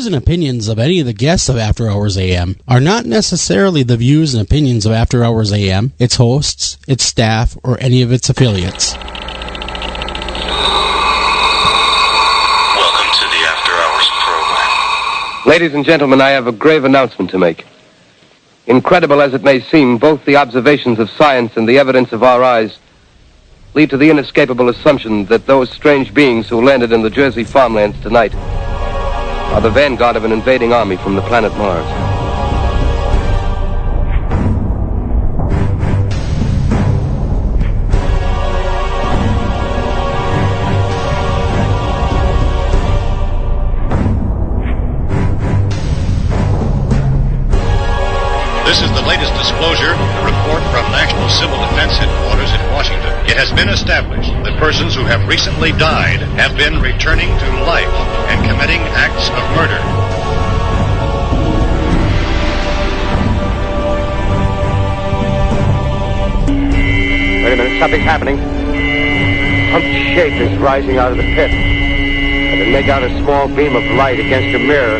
views and opinions of any of the guests of After Hours AM are not necessarily the views and opinions of After Hours AM, its hosts, its staff, or any of its affiliates. Welcome to the After Hours program. Ladies and gentlemen, I have a grave announcement to make. Incredible as it may seem, both the observations of science and the evidence of our eyes lead to the inescapable assumption that those strange beings who landed in the Jersey farmlands tonight are the vanguard of an invading army from the planet Mars. This is the latest disclosure, a report from National Civil Defense Headquarters in Washington. It has been established that persons who have recently died have been returning to life and committing acts of murder. Wait a minute, something's happening. Some shape is rising out of the pit. I can make out a small beam of light against a mirror.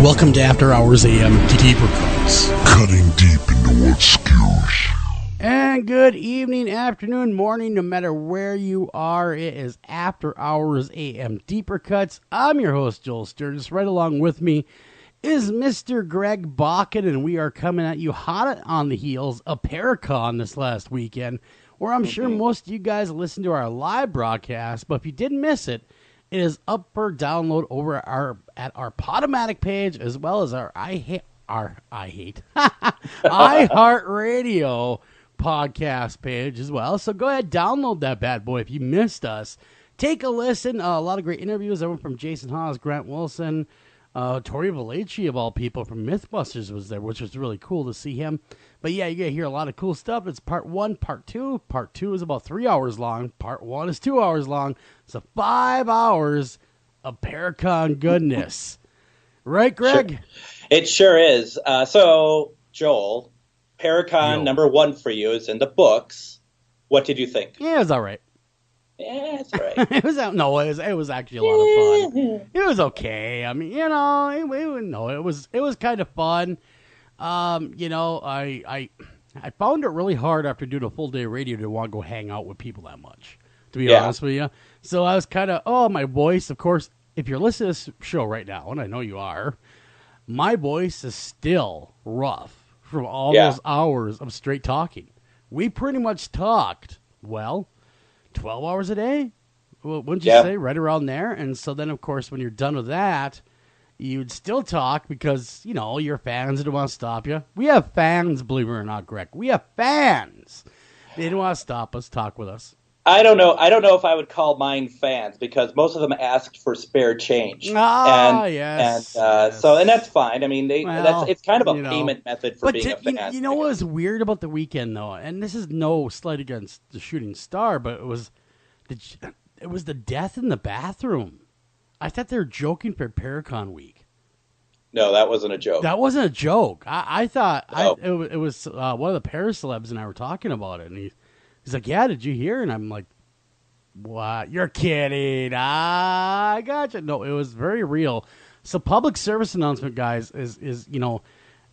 Welcome to After Hours AM Deeper Cuts. Cutting deep into what skews. And good evening, afternoon, morning, no matter where you are. It is After Hours AM Deeper Cuts. I'm your host, Joel Sturgis. Right along with me is Mr. Greg Bakken, and we are coming at you hot on the heels of Paracon this last weekend, where I'm sure most of you guys listened to our live broadcast, but if you didn't miss it, it is up for download over at our Podomatic page, as well as our iHeartRadio podcast page as well. So go ahead, download that bad boy if you missed us. Take a listen. A lot of great interviews. Everyone from Jason Hawes, Grant Wilson, Tori Valachi, of all people, from Mythbusters was there, which was really cool to see him. But yeah, you're going to hear a lot of cool stuff. It's part 1, part 2. Part 2 is about 3 hours long. Part 1 is 2 hours long. So 5 hours of Paracon goodness. Right, Greg? Sure. It sure is. So, Joel, Paracon number 1 for you is in the books. What did you think? Yeah, it was all right. Yeah, that's right. It was actually a lot of fun. It was okay. I mean, you know, it was kind of fun. You know, I found it really hard after doing a full day of radio to want to go hang out with people that much, to be honest with you. So I was kind of, my voice, of course, if you're listening to this show right now, and I know you are, my voice is still rough from all those hours of straight talking. We pretty much talked, 12 hours a day, wouldn't you say, right around there? And so then, of course, when you're done with that, you'd still talk because, you know, your fans didn't want to stop you. We have fans, believe it or not, Greg. We have fans. They didn't want to stop us, talk with us. I don't know if I would call mine fans because most of them asked for spare change. Yes. So that's fine. I mean, it's kind of a payment method for being a fan. You know what was weird about the weekend, though, and this is no slight against the Shooting Star, but it was the death in the bathroom. I thought they were joking for Paracon week. No, that wasn't a joke. That wasn't a joke. I thought it was one of the paracelebs and I were talking about it, and he's like, yeah, did you hear? And I'm like, what? You're kidding. I gotcha. No, it was very real. So public service announcement, guys, is you know,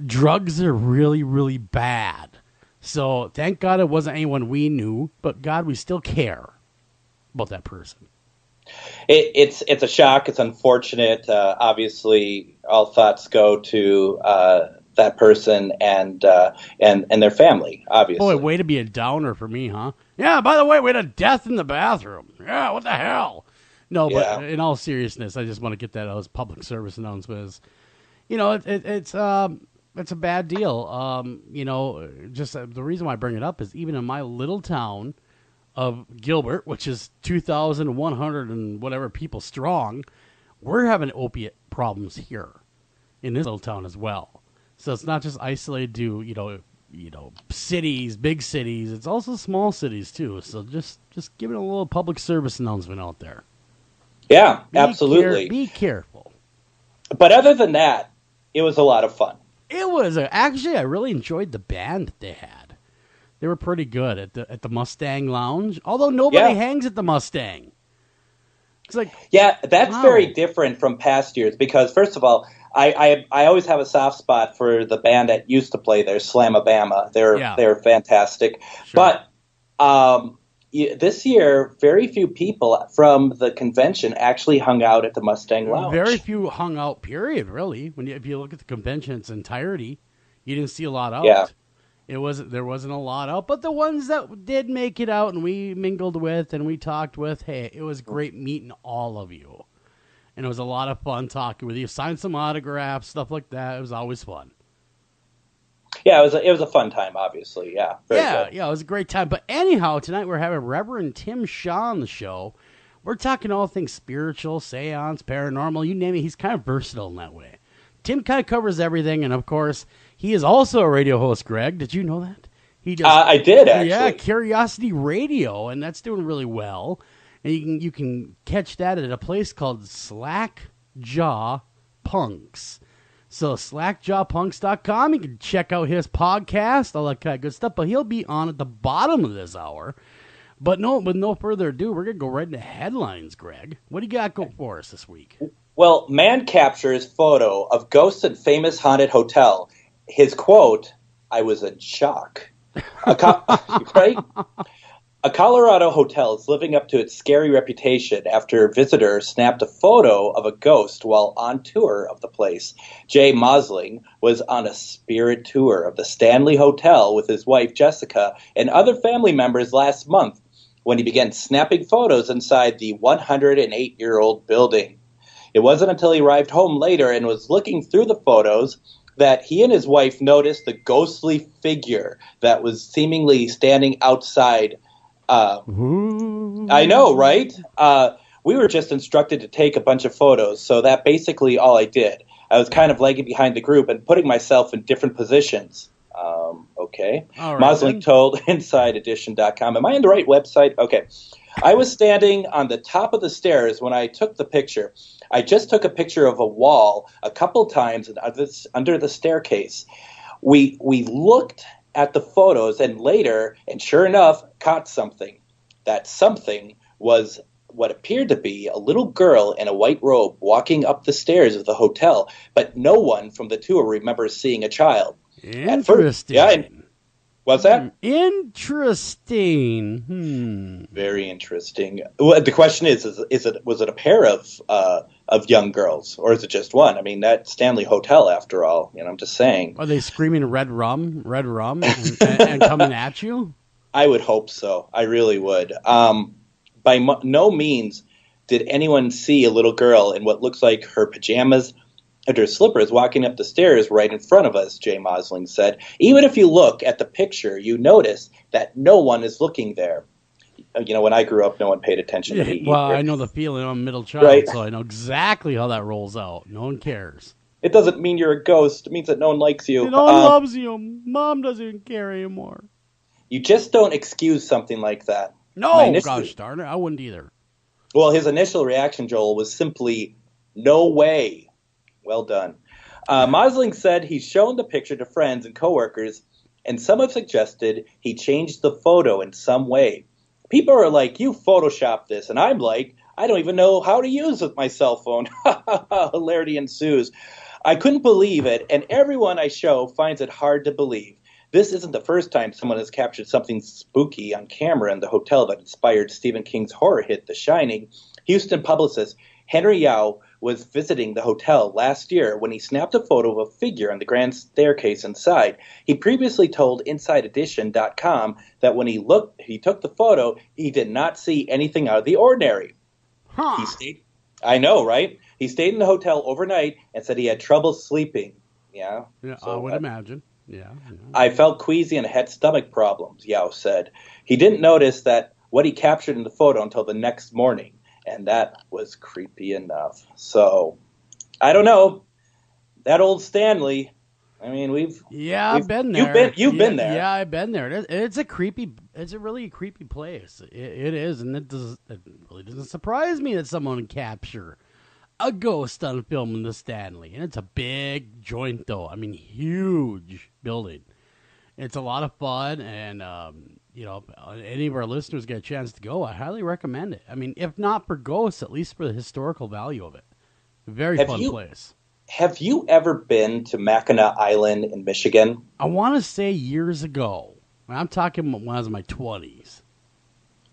drugs are really, really bad. So thank God it wasn't anyone we knew, but God, we still care about that person. It's a shock. It's unfortunate. Obviously, all thoughts go to that person and their family. Obviously. Boy, way to be a downer for me, huh? Yeah. By the way, we had a death in the bathroom. Yeah. What the hell? No, but in all seriousness, I just want to get that out as public service announcement. You know, it's a bad deal. You know, just the reason why I bring it up is even in my little town of Gilbert, which is 2,100 and whatever people strong, we're having opiate problems here in this little town as well. So it's not just isolated to, you know, cities, big cities. It's also small cities too. So just giving a little public service announcement out there. Yeah, absolutely. Be careful. But other than that, it was a lot of fun. It was actually, I really enjoyed the band that they had. They were pretty good at the Mustang Lounge, although nobody hangs at the Mustang. It's like, that's very different from past years because, first of all, I always have a soft spot for the band that used to play there, Slamabama. They're fantastic. Sure. But this year, very few people from the convention actually hung out at the Mustang Lounge. Very few hung out, period, really. If you look at the convention in its entirety, you didn't see a lot out. Yeah. There wasn't a lot out, but the ones that did make it out and we mingled with and we talked with, hey, it was great meeting all of you. And it was a lot of fun talking with you. Signed some autographs, stuff like that. It was always fun. Yeah, it was a fun time, obviously. Yeah. It was a great time. But anyhow, tonight we're having Reverend Tim Shaw on the show. We're talking all things spiritual, seance, paranormal, you name it. He's kind of versatile in that way. Tim kind of covers everything, and of course, he is also a radio host, Greg. Did you know that? He does, I did, actually. Yeah, Curiosity Radio, and that's doing really well. And you can catch that at a place called Slackjaw Punks. So slackjawpunks.com. You can check out his podcast, all that kind of good stuff. But he'll be on at the bottom of this hour. But with no further ado, we're going to go right into headlines, Greg. What do you got going for us this week? Well, man captures photo of ghost and famous haunted hotel. His quote, "I was in shock." Right? A Colorado hotel is living up to its scary reputation after a visitor snapped a photo of a ghost while on tour of the place. Jay Mosling was on a spirit tour of the Stanley Hotel with his wife Jessica and other family members last month when he began snapping photos inside the 108-year-old building. It wasn't until he arrived home later and was looking through the photos that he and his wife noticed the ghostly figure that was seemingly standing outside. I know, right? We were just instructed to take a bunch of photos, so that's basically all I did. I was kind of lagging behind the group and putting myself in different positions. Okay. Right, Mosling told InsideEdition.com. Am I on the right website? Okay. I was standing on the top of the stairs when I took the picture. I just took a picture of a wall a couple times under the staircase. We looked at the photos and later, and sure enough, caught something. That something was what appeared to be a little girl in a white robe walking up the stairs of the hotel, but no one from the tour remembers seeing a child. Interesting. What's that? Interesting. Very interesting. Well, the question was it a pair of young girls, or is it just one? I mean, that Stanley Hotel, after all. I'm just saying. Are they screaming red rum, and coming at you? I would hope so. I really would. By no means did anyone see a little girl in what looks like her pajamas and her slippers walking up the stairs right in front of us, Jay Mosling said. Even if you look at the picture, you notice that no one is looking there. When I grew up, no one paid attention to me. Well, I know the feeling. I'm a middle child, right? So I know exactly how that rolls out. No one cares. It doesn't mean you're a ghost. It means that no one likes you. No one loves you. Mom doesn't even care anymore. You just don't excuse something like that. No, gosh darn it. I wouldn't either. Well, his initial reaction, Joel, was simply, no way. Well done. Mosling said he's shown the picture to friends and coworkers, and some have suggested he changed the photo in some way. People are like, you photoshopped this, and I'm like, I don't even know how to use my cell phone. Hilarity ensues. I couldn't believe it, and everyone I show finds it hard to believe. This isn't the first time someone has captured something spooky on camera in the hotel that inspired Stephen King's horror hit The Shining. Houston publicist Henry Yao was visiting the hotel last year when he snapped a photo of a figure on the grand staircase inside. He previously told InsideEdition.com that when he took the photo, he did not see anything out of the ordinary. Huh. I know, right? He stayed in the hotel overnight and said he had trouble sleeping. Yeah, I would imagine. Yeah. I felt queasy and had stomach problems, Yao said. He didn't notice that what he captured in the photo until the next morning. And that was creepy enough. So, I don't know. That old Stanley. I mean, I've been there. You've been there. Yeah, I've been there. It's a really creepy place. It is, and it really doesn't surprise me that someone would capture a ghost on film in the Stanley. And it's a big joint, though. I mean, huge building. It's a lot of fun, and any of our listeners get a chance to go, I highly recommend it. I mean, if not for ghosts, at least for the historical value of it. Very fun place. Have you ever been to Mackinac Island in Michigan? I want to say years ago. I'm talking when I was in my 20s.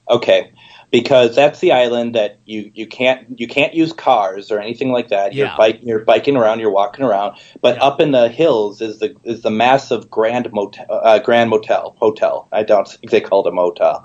Okay, because that's the island that you can't use cars or anything like that. Yeah. You're biking around, you're walking around, but up in the hills is the massive Grand Hotel. I don't think they called it a motel.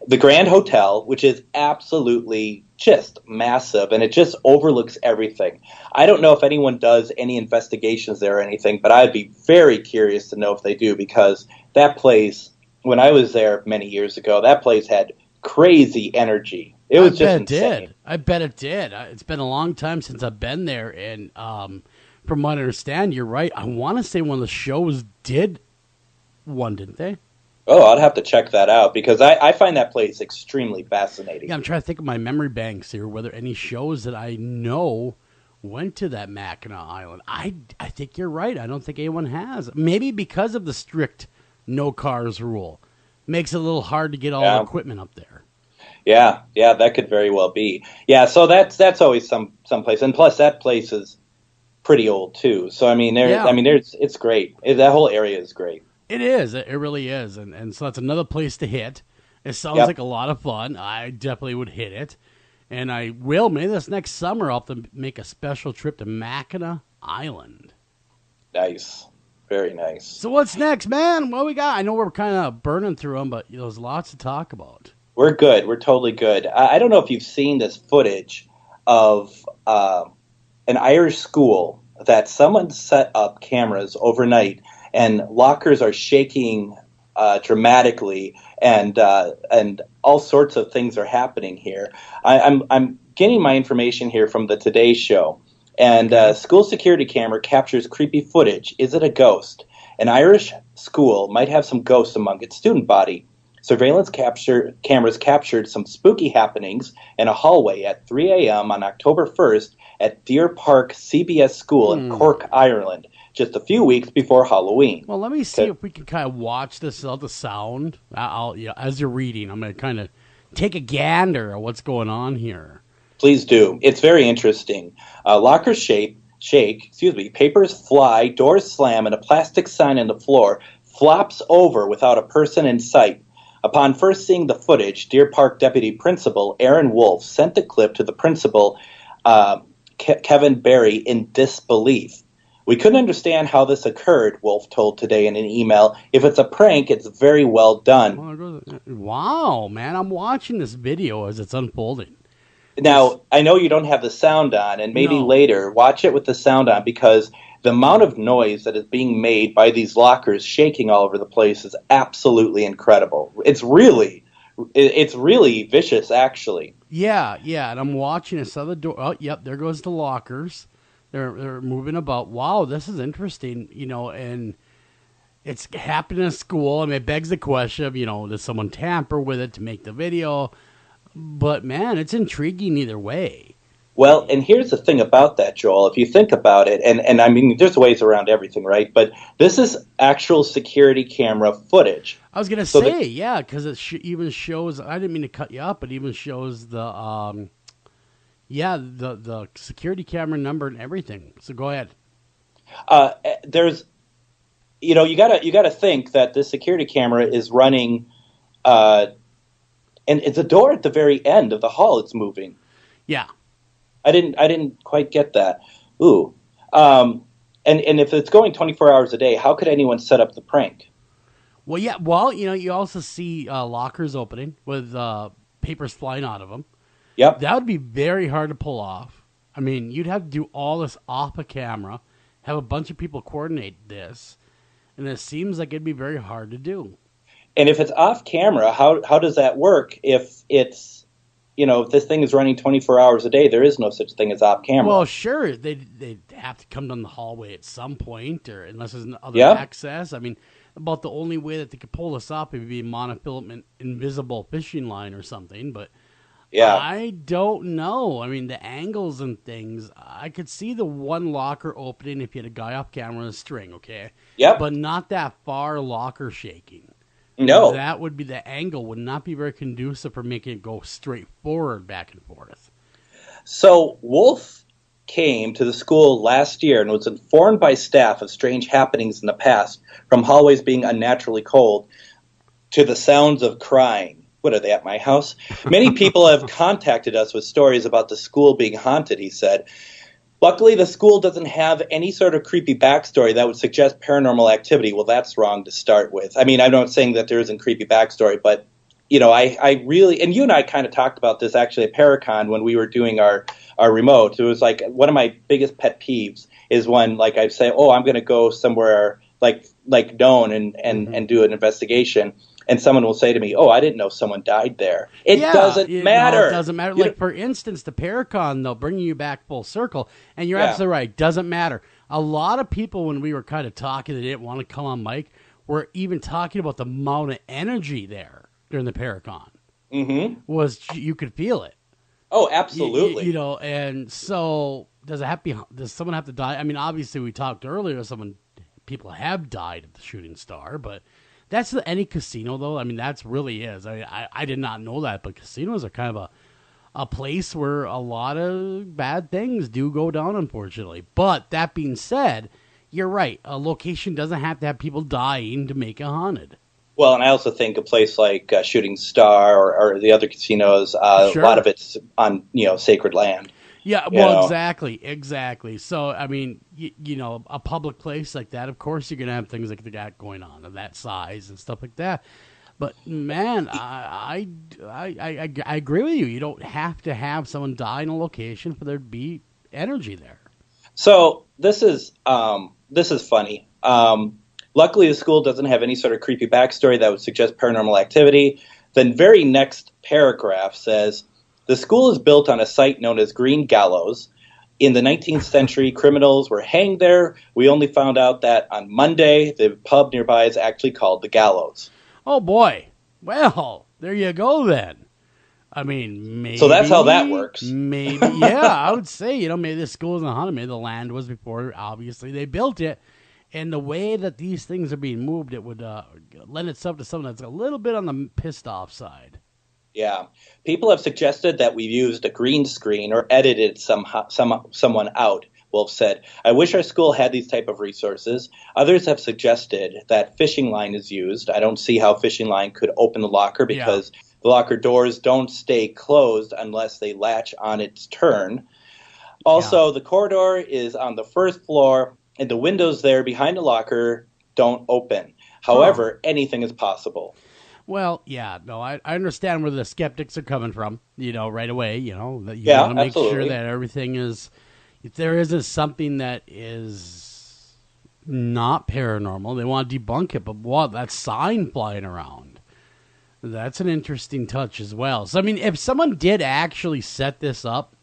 The Grand Hotel, which is absolutely just massive, and it just overlooks everything. I don't know if anyone does any investigations there or anything, but I'd be very curious to know if they do, because that place, when I was there many years ago, that place had crazy energy. It was just insane. I bet it did. It's been a long time since I've been there, and from what I understand, you're right. I want to say one of the shows did one, didn't they? Oh, I'd have to check that out, because I find that place extremely fascinating. Yeah, I'm trying to think of my memory banks here, whether any shows that I know went to that Mackinac Island. I think you're right. I don't think anyone has. Maybe because of the strict no cars rule. Makes it a little hard to get all the equipment up there. Yeah, that could very well be. Yeah, so that's always some place, and plus that place is pretty old too. So I mean, it's great. That whole area is great. It is. It really is, and so that's another place to hit. It sounds like a lot of fun. I definitely would hit it, and I will. Maybe this next summer I'll have to make a special trip to Mackinac Island. Nice. Very nice. So what's next, man? What we got? I know we're kind of burning through them, but there's lots to talk about. We're good. We're totally good. I don't know if you've seen this footage of an Irish school that someone set up cameras overnight, and lockers are shaking dramatically, and all sorts of things are happening here. I'm getting my information here from the Today Show. And school security camera captures creepy footage. Is it a ghost? An Irish school might have some ghosts among its student body. Surveillance cameras captured some spooky happenings in a hallway at 3 a.m. on October 1st at Deer Park CBS School in Cork, Ireland, just a few weeks before Halloween. Well, let me see if we can kind of watch this out the sound. As you're reading, I'm going to kind of take a gander at what's going on here. Please do. It's very interesting. Lockers shake, papers fly, doors slam, and a plastic sign on the floor flops over without a person in sight. Upon first seeing the footage, Deer Park Deputy Principal Aaron Wolf sent the clip to the principal, Kevin Berry, in disbelief. We couldn't understand how this occurred, Wolf told Today in an email. If it's a prank, it's very well done. Wow, man, I'm watching this video as it's unfolding. Now, I know you don't have the sound on, and maybe later watch it with the sound on, because the amount of noise that is being made by these lockers shaking all over the place is absolutely incredible. It's really vicious, actually. Yeah, and I'm watching this other door. Oh, yep, there goes the lockers. They're moving about. Wow, this is interesting, and it's happening in school. I mean, it begs the question of, does someone tamper with it to make the video? But, man, it's intriguing either way. Well, and here's the thing about that, Joel. If you think about it, and I mean, there's ways around everything, right? But this is actual security camera footage. I was going to say, yeah, because it even shows, I didn't mean to cut you up, but it even shows the security camera number and everything. So go ahead. There's, you gotta think that this security camera is running, and it's a door at the very end of the hall. It's moving. Yeah. I didn't quite get that. Ooh. And if it's going 24 hours a day, how could anyone set up the prank? Well, yeah. Well, you also see lockers opening with papers flying out of them. Yep. That would be very hard to pull off. I mean, you'd have to do all this off a camera, have a bunch of people coordinate this, and it seems like it'd be very hard to do. And if it's off camera, how does that work? If it's, if this thing is running 24 hours a day, there is no such thing as off camera. Well, sure, they'd have to come down the hallway at some point, or unless there's other access. I mean, about the only way that they could pull this off would be a monofilament invisible fishing line or something. But Yeah. I don't know. I mean, the angles and things, I could see the one locker opening if you had a guy off camera and a string, okay? Yep. But not that far locker shaking. No. That would be, the angle would not be very conducive for making it go straight forward, back and forth. So Wolf came to the school last year and was informed by staff of strange happenings in the past, from hallways being unnaturally cold to the sounds of crying. What are they, at my house? Many people have contacted us with stories about the school being haunted, he said. Luckily, the school doesn't have any sort of creepy backstory that would suggest paranormal activity. Well, that's wrong to start with. I mean, I'm not saying that there isn't creepy backstory, but, you know, I really, and you and I kind of talked about this actually at Paracon when we were doing our remote. It was like one of my biggest pet peeves is when, like, I say, oh, I'm going to go somewhere like known and do an investigation. And someone will say to me, oh, I didn't know someone died there. It doesn't matter. No, it doesn't matter. Like, for instance, the Paracon, though, bringing you back full circle, and you're absolutely right, doesn't matter. A lot of people, when we were kind of talking, they didn't want to come on mic, were even talking about the amount of energy there during the Paracon. Mm-hmm. Was, you could feel it. Oh, absolutely. You know, and so does someone have to die? I mean, obviously, we talked earlier, people have died at the Shooting Star, but that's any casino, though. I mean, that's really is. I did not know that, but casinos are kind of a place where a lot of bad things do go down, unfortunately. But that being said, you're right. A location doesn't have to have people dying to make it haunted. Well, and I also think a place like Shooting Star or the other casinos, a lot of it's on, sacred land. Yeah, well, exactly. So, I mean, you know, a public place like that, of course, you're going to have things like that going on of that size and stuff like that. But, man, I agree with you. You don't have to have someone die in a location for there to be energy there. So this is funny. Luckily, the school doesn't have any sort of creepy backstory that would suggest paranormal activity. The very next paragraph says, the school is built on a site known as Green Gallows. In the 19th century, criminals were hanged there. We only found out that on Monday, the pub nearby is actually called the Gallows. Oh, boy. Well, there you go then. I mean, maybe. So that's how that works. Maybe, yeah, I would say, maybe the school isn't haunted. Maybe the land was before, obviously, they built it. And the way that these things are being moved, it would lend itself to something that's a little bit on the pissed off side. Yeah. People have suggested that we've used a green screen or edited someone out, Wolf said. I wish our school had these type of resources. Others have suggested that fishing line is used. I don't see how fishing line could open the locker because the locker doors don't stay closed unless they latch on its turn. Also, the corridor is on the first floor, and the windows there behind the locker don't open. However, anything is possible. Well, yeah, no, I understand where the skeptics are coming from, right away, that you want to make sure that everything is, if there isn't something that is not paranormal, they want to debunk it, but what, that sign flying around, that's an interesting touch as well. So, I mean, if someone did actually set this up,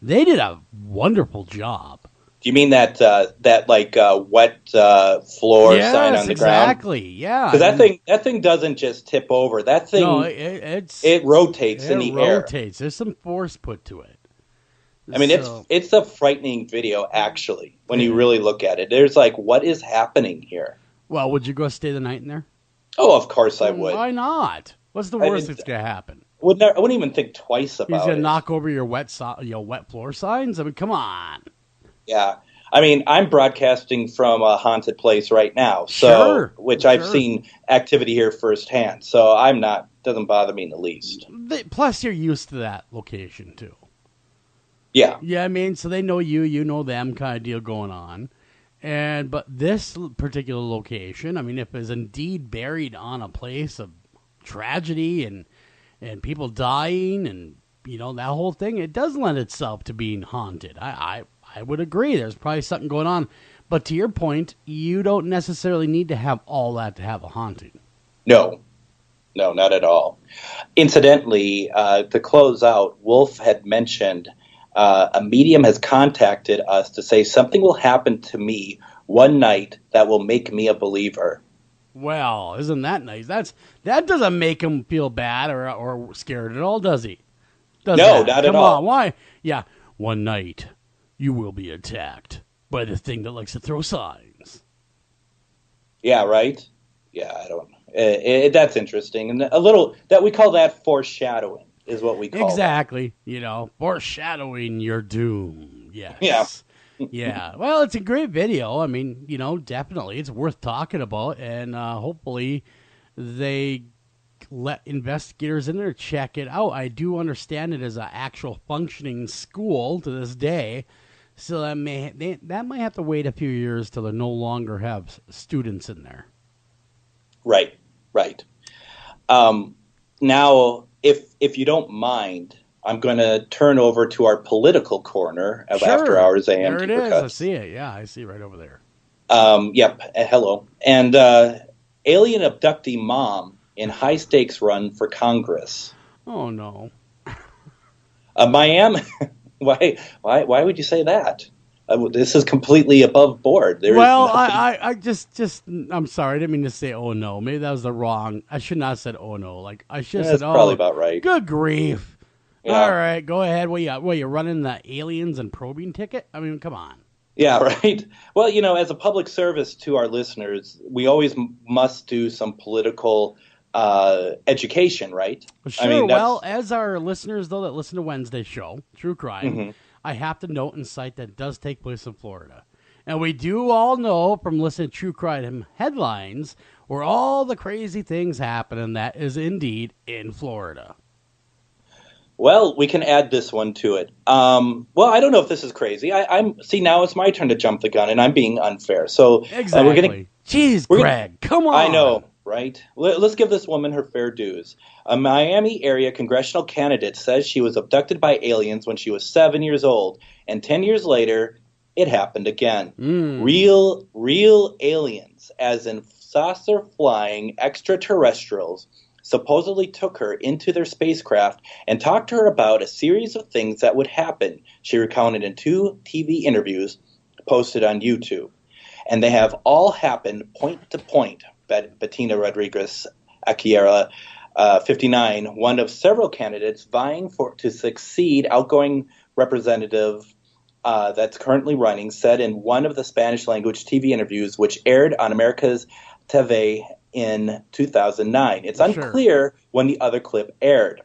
they did a wonderful job. Do you mean that wet floor sign on the ground? Exactly. Yeah. Because that thing doesn't just tip over. That thing it rotates in the air. There's some force put to it. I mean, it's a frightening video actually when you really look at it. There's what is happening here? Well, would you go stay the night in there? Oh, of course I would. Why not? What's the worst that's going to happen? I wouldn't even think twice about it. He's going to knock over your wet floor signs? I mean, come on. Yeah. I mean, I'm broadcasting from a haunted place right now, which I've seen activity here firsthand. So doesn't bother me in the least. Plus, you're used to that location, too. Yeah. Yeah, I mean, so they know you know them kind of deal going on. But this particular location, I mean, if it's indeed buried on a place of tragedy and people dying and, that whole thing, it does lend itself to being haunted. I would agree. There's probably something going on. But to your point, you don't necessarily need to have all that to have a haunting. No, not at all. Incidentally, to close out, Wolf had mentioned a medium has contacted us to say something will happen to me one night that will make me a believer. Well, isn't that nice? That doesn't make him feel bad or scared at all, does he? Does No, that. not Come at all. on, why? Yeah, one night you will be attacked by the thing that likes to throw signs. Yeah, right? Yeah, I don't know. That's interesting. And a little, that we call that foreshadowing is what we call Exactly. You know, foreshadowing your doom. Yes. Yeah. Yeah. Well, it's a great video. I mean, you know, definitely it's worth talking about. And hopefully they let investigators in there check it out. I do understand it as an actual functioning school to this day. So that might have to wait a few years till they no longer have students in there. Right. Now, if you don't mind, I'm going to turn over to our political corner of Sure. After Hours AM. There it is. I see it. Yeah, I see it right over there. Yep. Hello. And alien abductee mom in high stakes run for Congress. Oh no. Miami. Why would you say that? This is completely above board. I just I'm sorry. I didn't mean to say oh no. Maybe that was the wrong. I should not have said oh no. Like I should have said oh. Probably about right. Good grief. Yeah. All right, go ahead. What you running the aliens and probing ticket? I mean, come on. Yeah, right. Well, you know, as a public service to our listeners, we always must do some political education, right? Sure. I mean, well, as our listeners, though, that listen to Wednesday's show, True Crime, I have to note and cite that it does take place in Florida. And we do all know from listening to True Crime headlines where all the crazy things happen, and that is indeed in Florida. Well, we can add this one to it. Well, I don't know if this is crazy. See, now it's my turn to jump the gun, and I'm being unfair. So exactly. Jeez, Greg, come on. I know, right? Let's give this woman her fair dues. A Miami area congressional candidate says she was abducted by aliens when she was 7 years old, and 10 years later, it happened again. Real aliens, as in saucer-flying extraterrestrials, supposedly took her into their spacecraft and talked to her about a series of things that would happen, she recounted in 2 TV interviews posted on YouTube. And they have all happened point to point. Bettina Rodriguez Aguilera, 59, one of several candidates vying to succeed outgoing representative that's currently running, said in one of the Spanish-language TV interviews, which aired on America's TV in 2009. It's unclear when the other clip aired.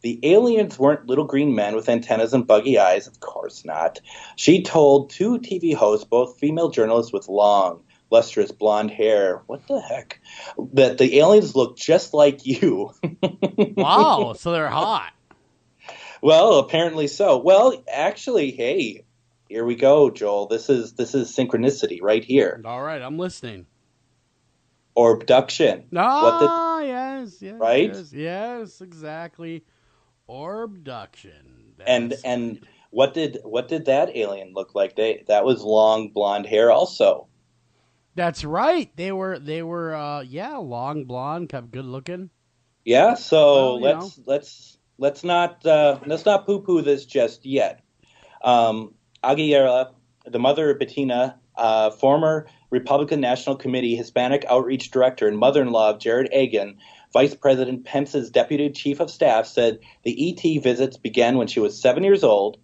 The aliens weren't little green men with antennas and buggy eyes. Of course not. She told 2 TV hosts, both female journalists with long, lustrous blonde hair, what the heck, that the aliens look just like you. Wow, so they're hot. Well, apparently so. Well, actually, hey, here we go, Joel. This is synchronicity right here. All right, I'm listening. Or abduction. Yes, right? Yes, exactly. Or abduction. And what did that alien look like? That was long blonde hair also. That's right. They were long blonde, kind of good looking. Yeah, so let's not poo-poo this just yet. Aguilera, the mother of Bettina, former Republican National Committee Hispanic Outreach Director and mother-in-law of Jared Agan, Vice President Pence's Deputy Chief of Staff, said the ET visits began when she was 7 years old.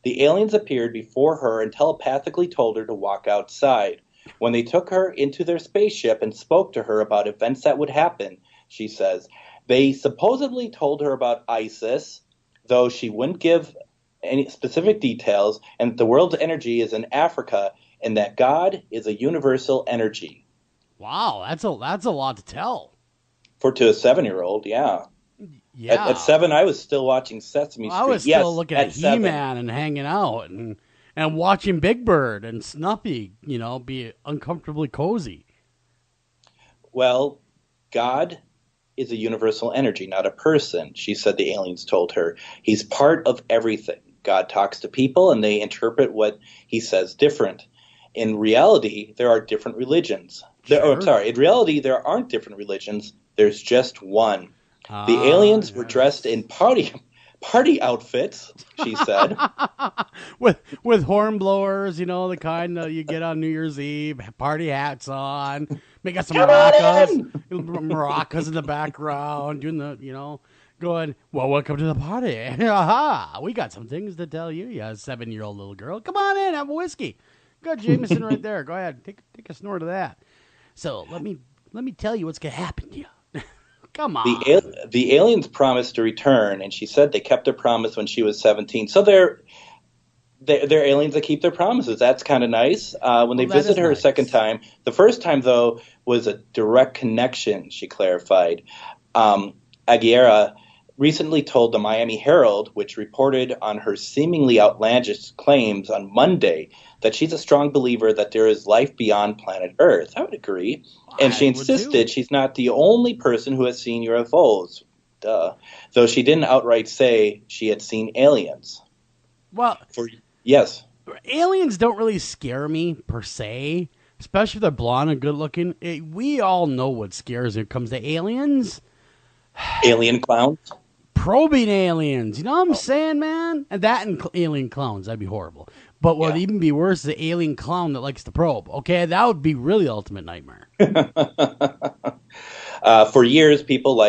The aliens appeared before her and telepathically told her to walk outside. When they took her into their spaceship and spoke to her about events that would happen, she says, they supposedly told her about ISIS, though she wouldn't give any specific details, and that the world's energy is in Africa, and that God is a universal energy. Wow, that's a lot to tell. To a 7-year-old, yeah. Yeah. At 7, I was still watching Sesame Street. I was still looking at He-Man and hanging out and watching Big Bird and Snuffy, be uncomfortably cozy. Well, God is a universal energy, not a person, she said the aliens told her. He's part of everything. God talks to people and they interpret what he says different. In reality, there are different religions. In reality, there aren't different religions. There's just one. The aliens were dressed in party outfits, she said. with horn blowers, the kind that you get on New Year's Eve, party hats on. They got some maracas in the background, doing the, going, well, welcome to the party. Aha, we got some things to tell you, you 7-year-old little girl. Come on in, have a whiskey. Got Jameson right there. Go ahead, take a snort of that. So let me tell you what's going to happen to you. Come on. The aliens promised to return, and she said they kept their promise when she was 17. So they're aliens that keep their promises. That's kind of nice. When they visited her a second time, the first time, though, was a direct connection, she clarified. Aguilera recently told the Miami Herald, which reported on her seemingly outlandish claims on Monday, that she's a strong believer that there is life beyond planet Earth. I would agree. And she insisted she's not the only person who has seen UFOs. Duh. Though she didn't outright say she had seen aliens. Well, yes. Aliens don't really scare me, per se, especially if they're blonde and good-looking. We all know what scares when it comes to aliens. Alien clowns? Probing aliens. You know what I'm saying, man? And alien clowns, that'd be horrible. But what would even be worse is the alien clown that likes to probe. Okay, that would be really the ultimate nightmare. For years, people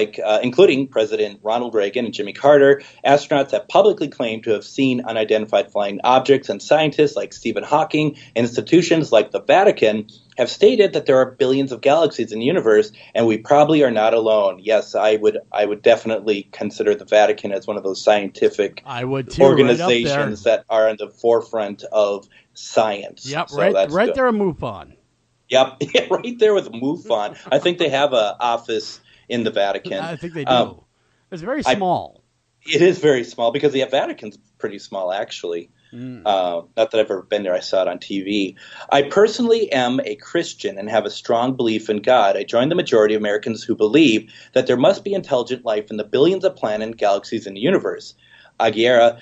including President Ronald Reagan and Jimmy Carter, astronauts have publicly claimed to have seen unidentified flying objects, and scientists like Stephen Hawking and institutions like the Vatican have stated that there are billions of galaxies in the universe, and we probably are not alone. Yes, I would definitely consider the Vatican as one of those scientific organizations that are on the forefront of science. Yep, so right there, a MUFON. Yep, right there with MUFON. I think they have an office in the Vatican. I think they do. It's very small. It is very small because the Vatican's pretty small, actually. Not that I've ever been there. I saw it on TV. I personally am a Christian and have a strong belief in God. I join the majority of Americans who believe that there must be intelligent life in the billions of planets and galaxies in the universe. Aguilera,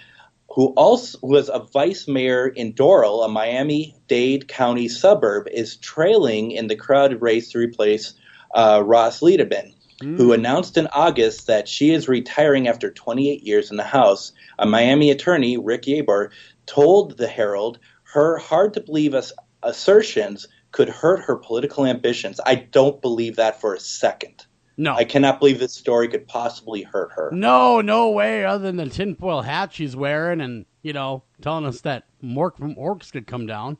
who also was a vice mayor in Doral, a Miami-Dade County suburb, is trailing in the crowded race to replace Ross Liedeben, who announced in August that she is retiring after 28 years in the House. A Miami attorney, Rick Yabor, told the Herald her hard-to-believe assertions could hurt her political ambitions. I don't believe that for a second. No. I cannot believe this story could possibly hurt her. No way, other than the tinfoil hat she's wearing and, telling us that Mork from Orcs could come down.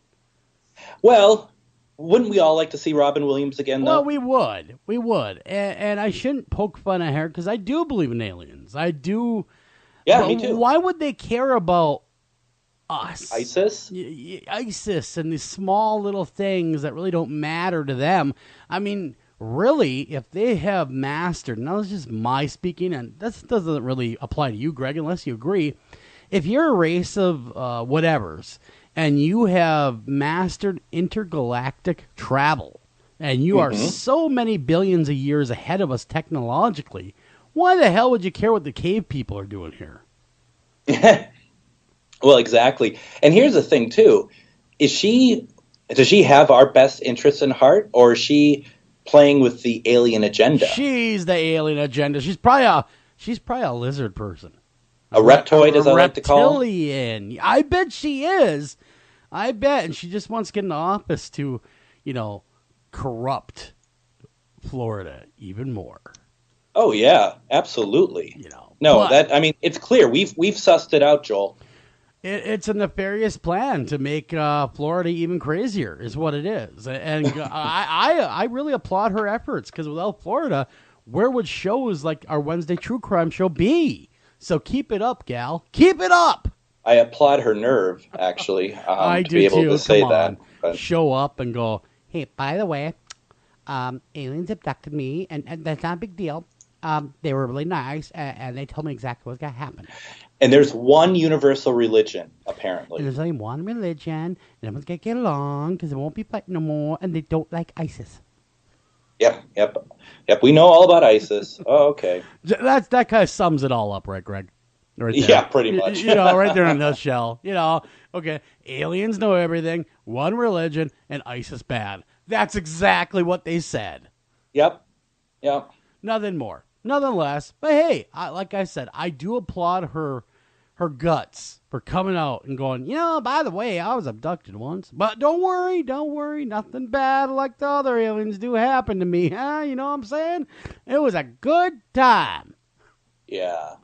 Well, wouldn't we all like to see Robin Williams again, though? Well, we would. And I shouldn't poke fun at her because I do believe in aliens. I do. Yeah, me too. Why would they care about us? ISIS? ISIS and these small little things that really don't matter to them. I mean, really, if they have mastered, now this is just my speaking, and this doesn't really apply to you, Greg, unless you agree. If you're a race of whatevers, and you have mastered intergalactic travel, and you are so many billions of years ahead of us technologically, why the hell would you care what the cave people are doing here? Well, exactly. And here's the thing, too. Does she have our best interests in heart, or is she playing with the alien agenda? She's the alien agenda. She's probably a lizard person. A reptoid, as I like to call them. Reptilian. I bet she is. I bet. And she just wants to get in the office to, corrupt Florida even more. Oh, yeah, absolutely. It's clear. We've sussed it out, Joel. It's a nefarious plan to make Florida even crazier, is what it is. And I really applaud her efforts, because without Florida, where would shows like our Wednesday True Crime show be? So keep it up, gal. Keep it up. I applaud her nerve, actually, I to do be able too. to say Come on. that. But show up and go, hey, by the way, aliens abducted me, and that's not a big deal. They were really nice, and they told me exactly what's going to happen. And there's one universal religion, apparently. And there's only one religion, and everyone's going to get along because they won't be fighting no more, and they don't like ISIS. Yep. We know all about ISIS. Oh, okay. That kind of sums it all up, right, Greg? Right there. Yeah, pretty much. Right there in a nutshell. Okay, aliens know everything, one religion, and ISIS bad. That's exactly what they said. Yep. Nothing more, nothing less. But hey, like I said, I do applaud her guts for coming out and going, by the way, I was abducted once. But don't worry, nothing bad like the other aliens do happen to me. Huh? You know what I'm saying? It was a good time. Yeah,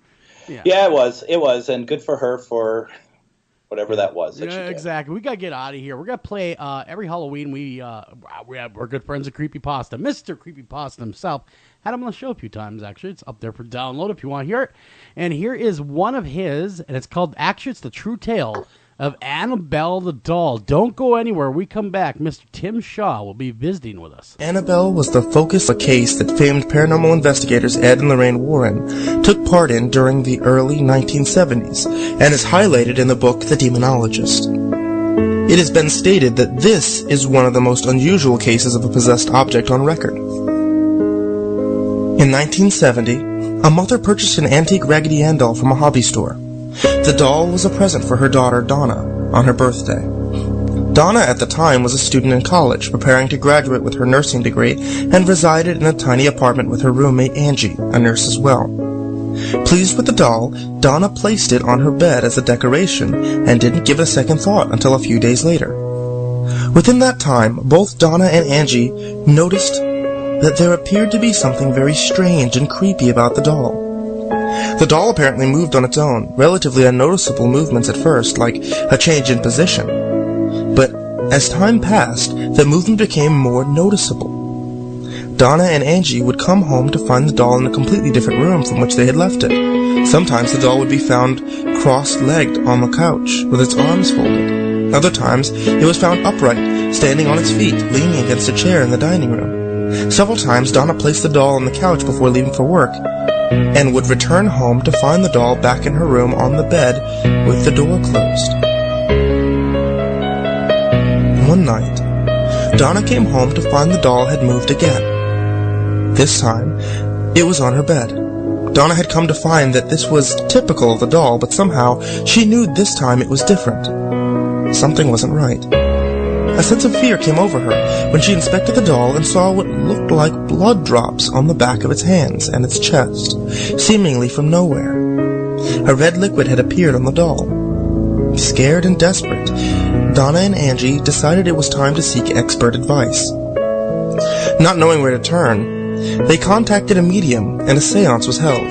it was, and good for her for whatever that was. That she did. Exactly. We got to get out of here. We're going to play every Halloween. We're good friends of Creepypasta. Mr. Creepypasta himself had him on the show a few times, actually. It's up there for download if you want to hear it. And here is one of his, and it's called, actually, it's the true tale of Annabelle the doll. Don't go anywhere. We come back. Mr. Tim Shaw will be visiting with us. Annabelle was the focus of a case that famed paranormal investigators Ed and Lorraine Warren took part in during the early 1970s, and is highlighted in the book The Demonologist. It has been stated that this is one of the most unusual cases of a possessed object on record. In 1970, a mother purchased an antique Raggedy Ann doll from a hobby store. The doll was a present for her daughter, Donna, on her birthday. Donna at the time was a student in college, preparing to graduate with her nursing degree, and resided in a tiny apartment with her roommate, Angie, a nurse as well. Pleased with the doll, Donna placed it on her bed as a decoration, and didn't give it a second thought until a few days later. Within that time, both Donna and Angie noticed that there appeared to be something very strange and creepy about the doll. The doll apparently moved on its own, relatively unnoticeable movements at first, like a change in position. But as time passed, the movement became more noticeable. Donna and Angie would come home to find the doll in a completely different room from which they had left it. Sometimes the doll would be found cross-legged on the couch, with its arms folded. Other times, it was found upright, standing on its feet, leaning against a chair in the dining room. Several times, Donna placed the doll on the couch before leaving for work, and would return home to find the doll back in her room on the bed with the door closed. One night, Donna came home to find the doll had moved again. This time, it was on her bed. Donna had come to find that this was typical of the doll, but somehow she knew this time it was different. Something wasn't right. A sense of fear came over her when she inspected the doll and saw what looked like blood drops on the back of its hands and its chest, seemingly from nowhere. A red liquid had appeared on the doll. Scared and desperate, Donna and Angie decided it was time to seek expert advice. Not knowing where to turn, they contacted a medium and a seance was held.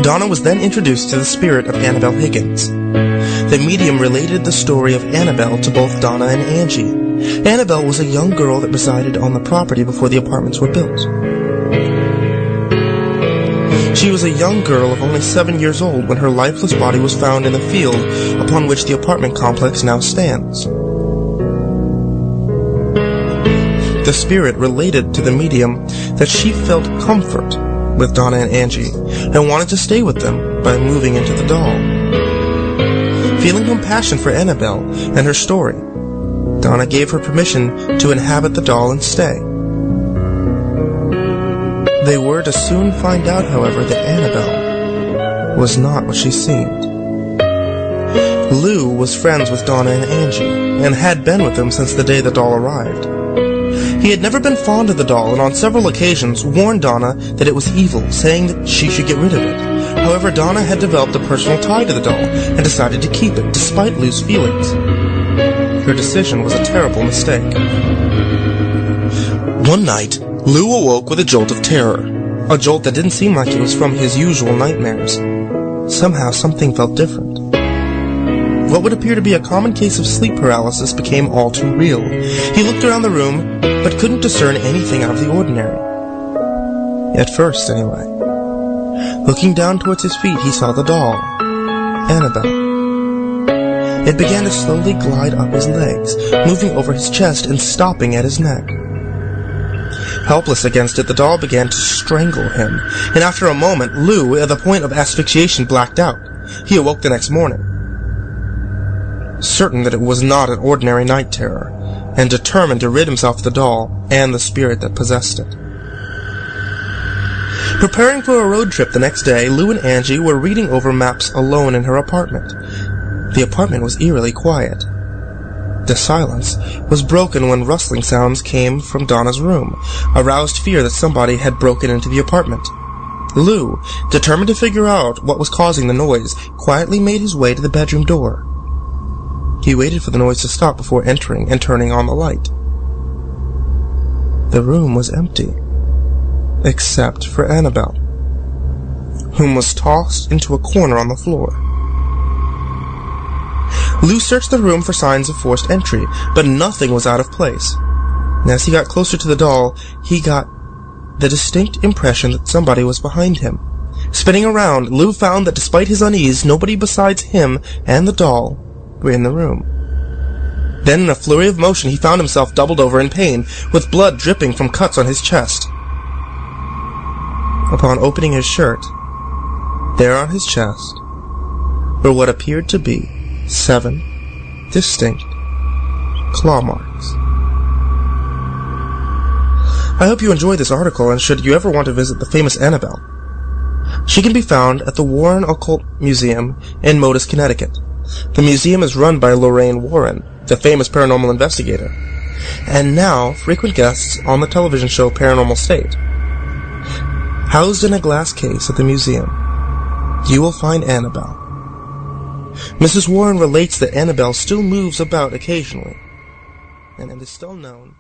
Donna was then introduced to the spirit of Annabelle Higgins. The medium related the story of Annabelle to both Donna and Angie. Annabelle was a young girl that resided on the property before the apartments were built. She was a young girl of only 7 years old when her lifeless body was found in the field upon which the apartment complex now stands. The spirit related to the medium that she felt comfort with Donna and Angie and wanted to stay with them by moving into the doll. Feeling compassion for Annabelle and her story, Donna gave her permission to inhabit the doll and stay. They were to soon find out, however, that Annabelle was not what she seemed. Lou was friends with Donna and Angie, and had been with them since the day the doll arrived. He had never been fond of the doll, and on several occasions warned Donna that it was evil, saying that she should get rid of it. However, Donna had developed a personal tie to the doll, and decided to keep it, despite Lou's feelings. Her decision was a terrible mistake. One night, Lou awoke with a jolt of terror. A jolt that didn't seem like it was from his usual nightmares. Somehow, something felt different. What would appear to be a common case of sleep paralysis became all too real. He looked around the room, but couldn't discern anything out of the ordinary. At first, anyway. Looking down towards his feet, he saw the doll, Annabelle. It began to slowly glide up his legs, moving over his chest and stopping at his neck. Helpless against it, the doll began to strangle him, and after a moment, Lou, at the point of asphyxiation, blacked out. He awoke the next morning, certain that it was not an ordinary night terror, and determined to rid himself of the doll and the spirit that possessed it. Preparing for a road trip the next day, Lou and Angie were reading over maps alone in her apartment. The apartment was eerily quiet. The silence was broken when rustling sounds came from Donna's room, aroused fear that somebody had broken into the apartment. Lou, determined to figure out what was causing the noise, quietly made his way to the bedroom door. He waited for the noise to stop before entering and turning on the light. The room was empty, except for Annabelle. whom was tossed into a corner on the floor. Lou searched the room for signs of forced entry, but nothing was out of place. And as he got closer to the doll, he got the distinct impression that somebody was behind him. Spinning around, Lou found that despite his unease, nobody besides him and the doll were in the room. Then, in a flurry of motion, he found himself doubled over in pain, with blood dripping from cuts on his chest. Upon opening his shirt, there on his chest were what appeared to be 7 distinct claw marks. I hope you enjoyed this article, and should you ever want to visit the famous Annabelle, she can be found at the Warren Occult Museum in Modus, Connecticut. The museum is run by Lorraine Warren, the famous paranormal investigator, and now frequent guests on the television show Paranormal State. Housed in a glass case at the museum, you will find Annabelle. Mrs. Warren relates that Annabelle still moves about occasionally, and is still known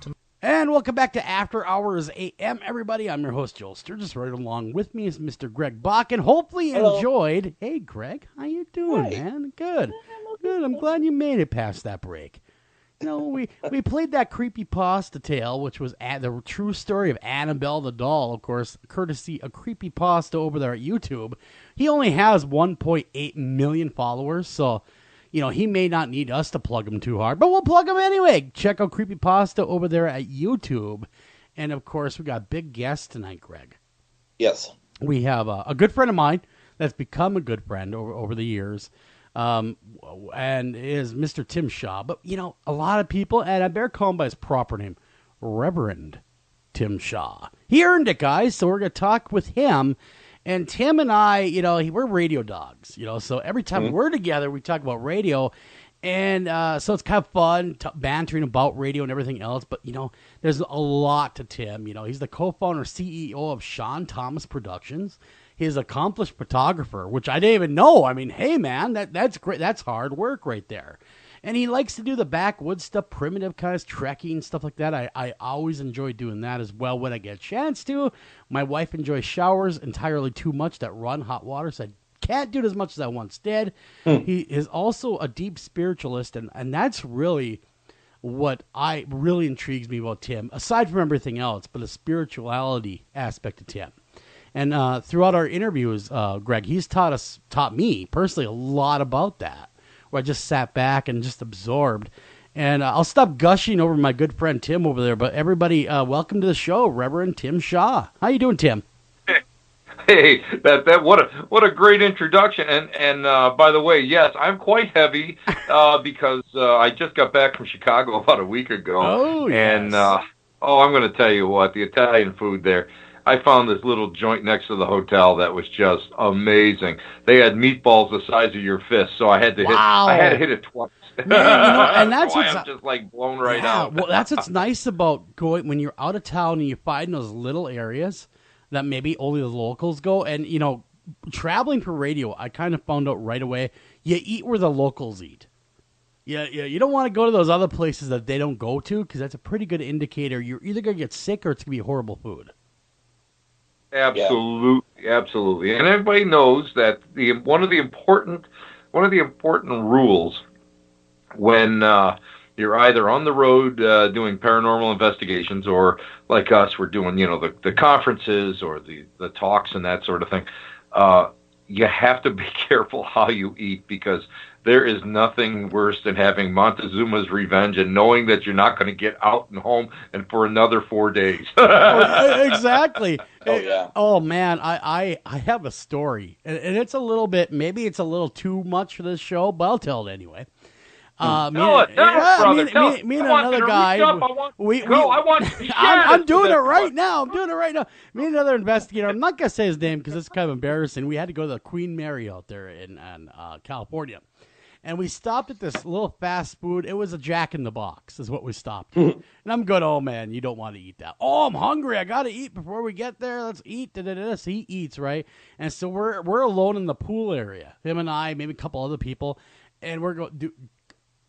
to... And welcome back to After Hours AM, everybody. I'm your host, Joel Sturgis. Right along with me is Mr. Greg Bach, and hopefully you enjoyed... Hey, Greg, how you doing, man? Good. Good. I'm glad you made it past that break. You know, we played that creepypasta tale, which was the true story of Annabelle the doll, of course, courtesy of creepypasta over there at YouTube. He only has 1.8 million followers, so, you know, he may not need us to plug him too hard, but we'll plug him anyway. Check out creepypasta over there at YouTube. And, of course, we got big guests tonight, Greg. Yes. We have a good friend of mine that's become a good friend over the years. And is Mr. Tim Shaw. But, you know, a lot of people, and I better call him by his proper name, Reverend Tim Shaw. He earned it, guys, so we're going to talk with him. And Tim and I, you know, we're radio dogs, you know, so every time we're together, we talk about radio. And so it's kind of fun bantering about radio and everything else. But, you know, there's a lot to Tim. You know, he's the co-founder, CEO of Sean Thomas Productions. He's an accomplished photographer, which I didn't even know. I mean, hey, man, that's great. That's hard work right there. And he likes to do the backwoods stuff, primitive kind of trekking, stuff like that. I always enjoy doing that as well when I get a chance to. My wife enjoys showers entirely too much that run hot water, so I can't do it as much as I once did. He is also a deep spiritualist, and that's really what really intrigues me about Tim, aside from everything else, but the spirituality aspect of Tim. And throughout our interviews, Greg, he's taught me personally a lot about that, where I just sat back and just absorbed. And I'll stop gushing over my good friend Tim over there, but everybody, welcome to the show, Reverend Tim Shaw. How you doing, Tim? Hey, what a great introduction. And by the way, yes, I'm quite heavy because I just got back from Chicago about a week ago. Oh, yes. And I'm going to tell you what, the Italian food there. I found this little joint next to the hotel that was just amazing. They had meatballs the size of your fist, so I had to hit it twice. Man, you know, and that's why I'm just like blown right out. Well, that's what's nice about going when you're out of town and you find those little areas that maybe only the locals go. And, you know, traveling for radio, I kind of found out right away, you eat where the locals eat. Yeah, you don't want to go to those other places that they don't go to, because that's a pretty good indicator. You're either going to get sick or it's going to be horrible food. Absolutely. And everybody knows that one of the important rules when you're either on the road doing paranormal investigations, or like us, we're doing, you know, the conferences or the talks and that sort of thing, you have to be careful how you eat, because there is nothing worse than having Montezuma's revenge and knowing that you're not going to get out and home and for another 4 days. Exactly. Oh, yeah. Oh, man, I have a story, and it's a little bit, maybe it's a little too much for this show, but I'll tell it anyway. Me and another guy. I'm doing it right now. Me and another investigator. I'm not gonna say his name because it's kind of embarrassing. We had to go to the Queen Mary out there in California, and we stopped at this little fast food. It was a Jack in the Box, is what we stopped at. And I'm going, oh man, you don't want to eat that. Oh, I'm hungry. I gotta eat before we get there. Let's eat. So he eats, right? And so we're alone in the pool area. Him and I, maybe a couple other people, and we're going.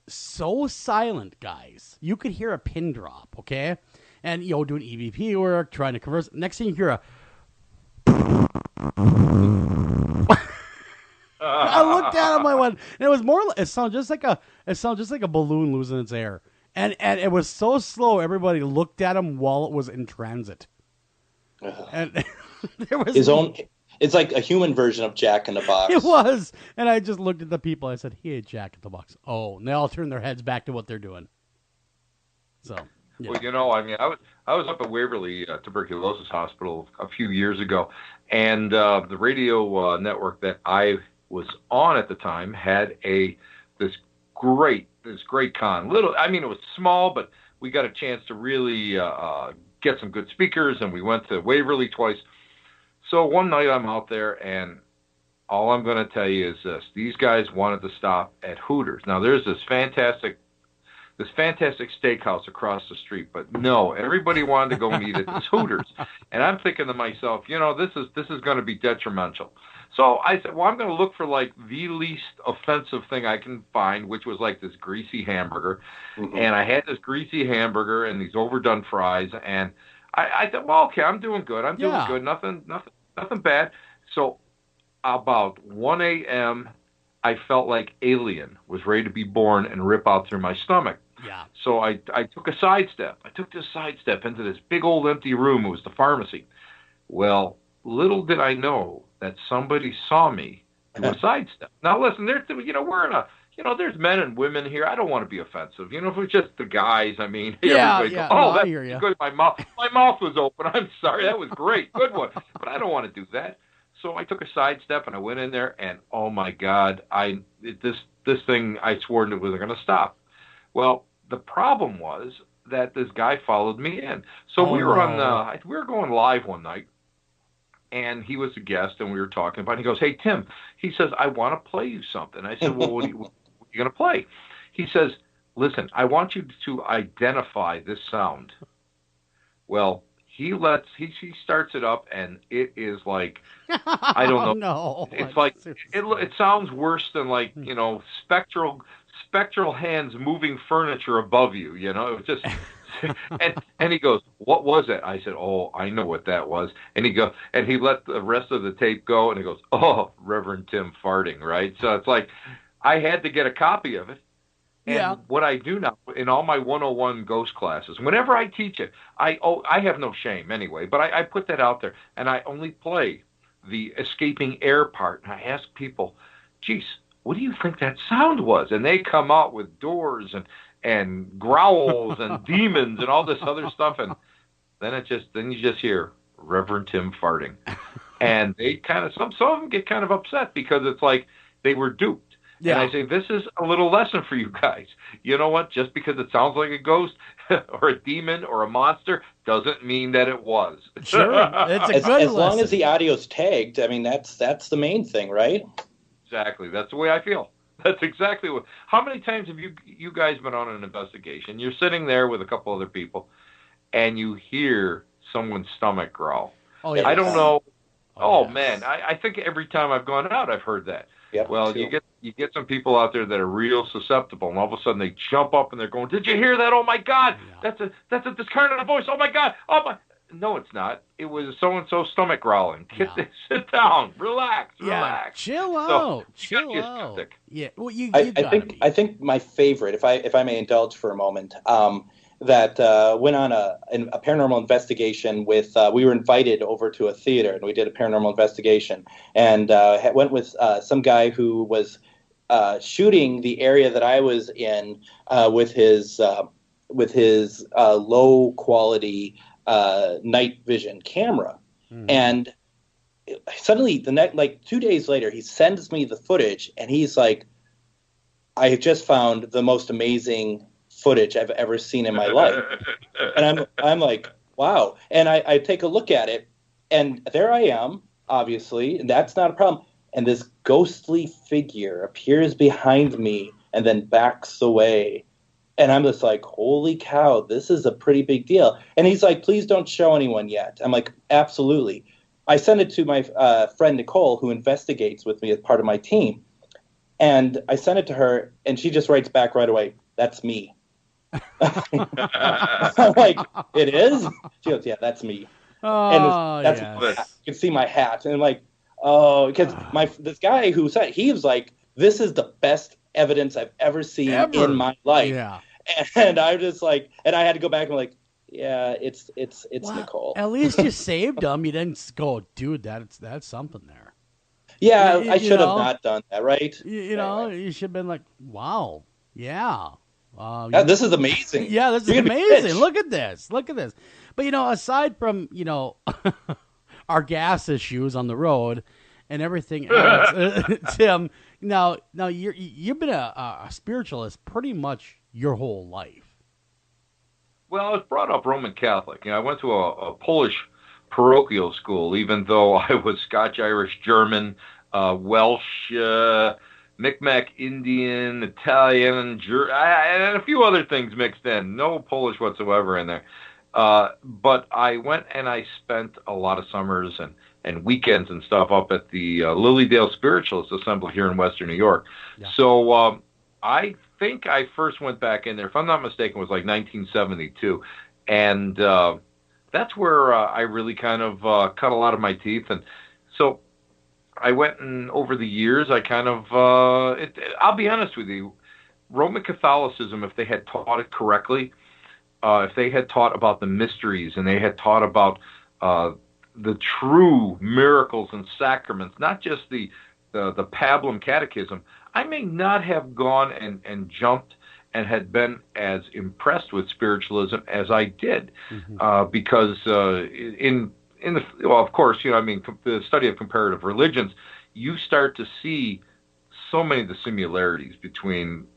So silent, guys. You could hear a pin drop, okay? And, you know, doing EVP work, trying to converse. Next thing you hear I looked at him. I went, and it was more. It sounded just like a balloon losing its air, and it was so slow. Everybody looked at him while it was in transit, and there was his own. It's like a human version of Jack in the Box. It was, and I just looked at the people. I said, "He ate Jack in the Box." Oh, and they all turned their heads back to what they're doing. So, yeah. Well, I mean, I was up at Waverly Tuberculosis Hospital a few years ago, and the radio network that I was on at the time had this great con. It was small, but we got a chance to really get some good speakers, and we went to Waverly twice. So one night I'm out there, and all I'm going to tell you is this: these guys wanted to stop at Hooters. Now there's this fantastic steakhouse across the street, but no, everybody wanted to go and eat at this Hooters. And I'm thinking to myself, this is going to be detrimental. So I said, well, I'm going to look for like the least offensive thing I can find, which was like this greasy hamburger. Mm-hmm. And I had this greasy hamburger and these overdone fries, and I thought, well, okay, I'm doing good. I'm doing good. Nothing bad. So about 1 a.m., I felt like Alien was ready to be born and rip out through my stomach. Yeah. So I took a sidestep. I took this sidestep into this big old empty room. It was the pharmacy. Well, little did I know that somebody saw me do a sidestep. Now listen, we're in a, there's men and women here. I don't want to be offensive. If it was just the guys, I mean, I that's hear you. good. My mouth was open. I'm sorry. That was great. Good one. But I don't want to do that. So I took a sidestep and I went in there, and oh my God, this thing I swore it was going to stop. Well, the problem was that this guy followed me in. So we were going live one night, and he was a guest, and we were talking about it. He goes, "Hey Tim," he says, "I want to play you something." I said, "Well, what are you going to play?" He says, "Listen, I want you to identify this sound." Well, he starts it up, and it is like, I don't know. No, it's like it sounds worse than like spectral hands moving furniture above you. It was just, and he goes, "What was it?" I said, "Oh, I know what that was." And he let the rest of the tape go, and he goes, "Oh, Reverend Tim farting," right? So it's like I had to get a copy of it. And what I do now in all my 101 ghost classes, whenever I teach it, I have no shame anyway, but I put that out there, and I only play the escaping air part. And I ask people, "Geez, what do you think that sound was?" And they come out with doors and growls and demons and all this other stuff, and then you just hear Reverend Tim farting, and they kind of some of them get kind of upset because it's like they were duped. Yeah. And I say, this is a little lesson for you guys. You know what? Just because it sounds like a ghost or a demon or a monster doesn't mean that it was. Sure. It's a good lesson. As long as the audio's tagged, I mean, that's the main thing, right? Exactly. That's the way I feel. That's exactly what. How many times have you guys been on an investigation? You're sitting there with a couple other people, and you hear someone's stomach growl. Oh, yeah. I don't know. Oh, yes. Man. I think every time I've gone out, I've heard that. Yep, well, you get some people out there that are real susceptible, and all of a sudden they jump up and they're going, "Did you hear that? Oh my God, that's a discarnate voice! Oh my God, oh my!" No, it's not. It was so and so stomach growling. Sit down, relax. Chill out. Yeah, well, I think my favorite, if I may indulge for a moment, that went on a paranormal investigation with, we were invited over to a theater, and we did a paranormal investigation, and went with some guy who was shooting the area that I was in with his low quality night vision camera. And suddenly, 2 days later, he sends me the footage, and he's like, "I have just found the most amazing footage I've ever seen in my life." And I'm like, wow. And I take a look at it, and there I am, obviously, and that's not a problem. And this ghostly figure appears behind me and then backs away. And I'm just like, holy cow, this is a pretty big deal. And he's like, "Please don't show anyone yet." I'm like, absolutely. I send it to my friend Nicole, who investigates with me as part of my team. And I send it to her, and she just writes back right away, "That's me." I'm like, "It is?" She goes, "Yeah, that's me." Oh, and that's yes. you can see my hat, and I'm like, Oh, because this guy who said, he was like, this is the best evidence I've ever seen in my life. Yeah. And I was just like, and I had to go back and like, yeah, it's Nicole. At least you saved him. You didn't go, dude, that's something there. Yeah, I should have not done that, right? You know, you should have been like, wow, yeah. This is amazing. Yeah, this is amazing. Look at this. But, aside from, our gas issues on the road and everything else, Tim, now you've been a spiritualist pretty much your whole life. Well, I was brought up Roman Catholic. I went to a Polish parochial school, even though I was Scotch, Irish, German, Welsh, Micmac, Indian, Italian, and a few other things mixed in. No Polish whatsoever in there. But I went and I spent a lot of summers and weekends and stuff up at the Lilydale Spiritualist Assembly here in Western New York. Yeah. So I think I first went back in there, if I'm not mistaken, it was like 1972. And that's where I really kind of cut a lot of my teeth. And so I went, and over the years, I kind of, I'll be honest with you, Roman Catholicism, if they had taught it correctly, if they had taught about the mysteries and they had taught about the true miracles and sacraments, not just the pablum catechism, I may not have gone and jumped and had been as impressed with spiritualism as I did, because of course, the study of comparative religions, you start to see so many of the similarities between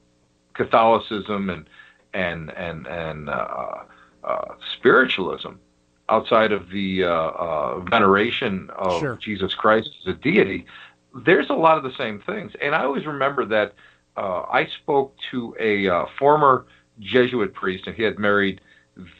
Catholicism and spiritualism, outside of the veneration of Jesus Christ as a deity. There's a lot of the same things. And I always remember that I spoke to a former Jesuit priest, and he had married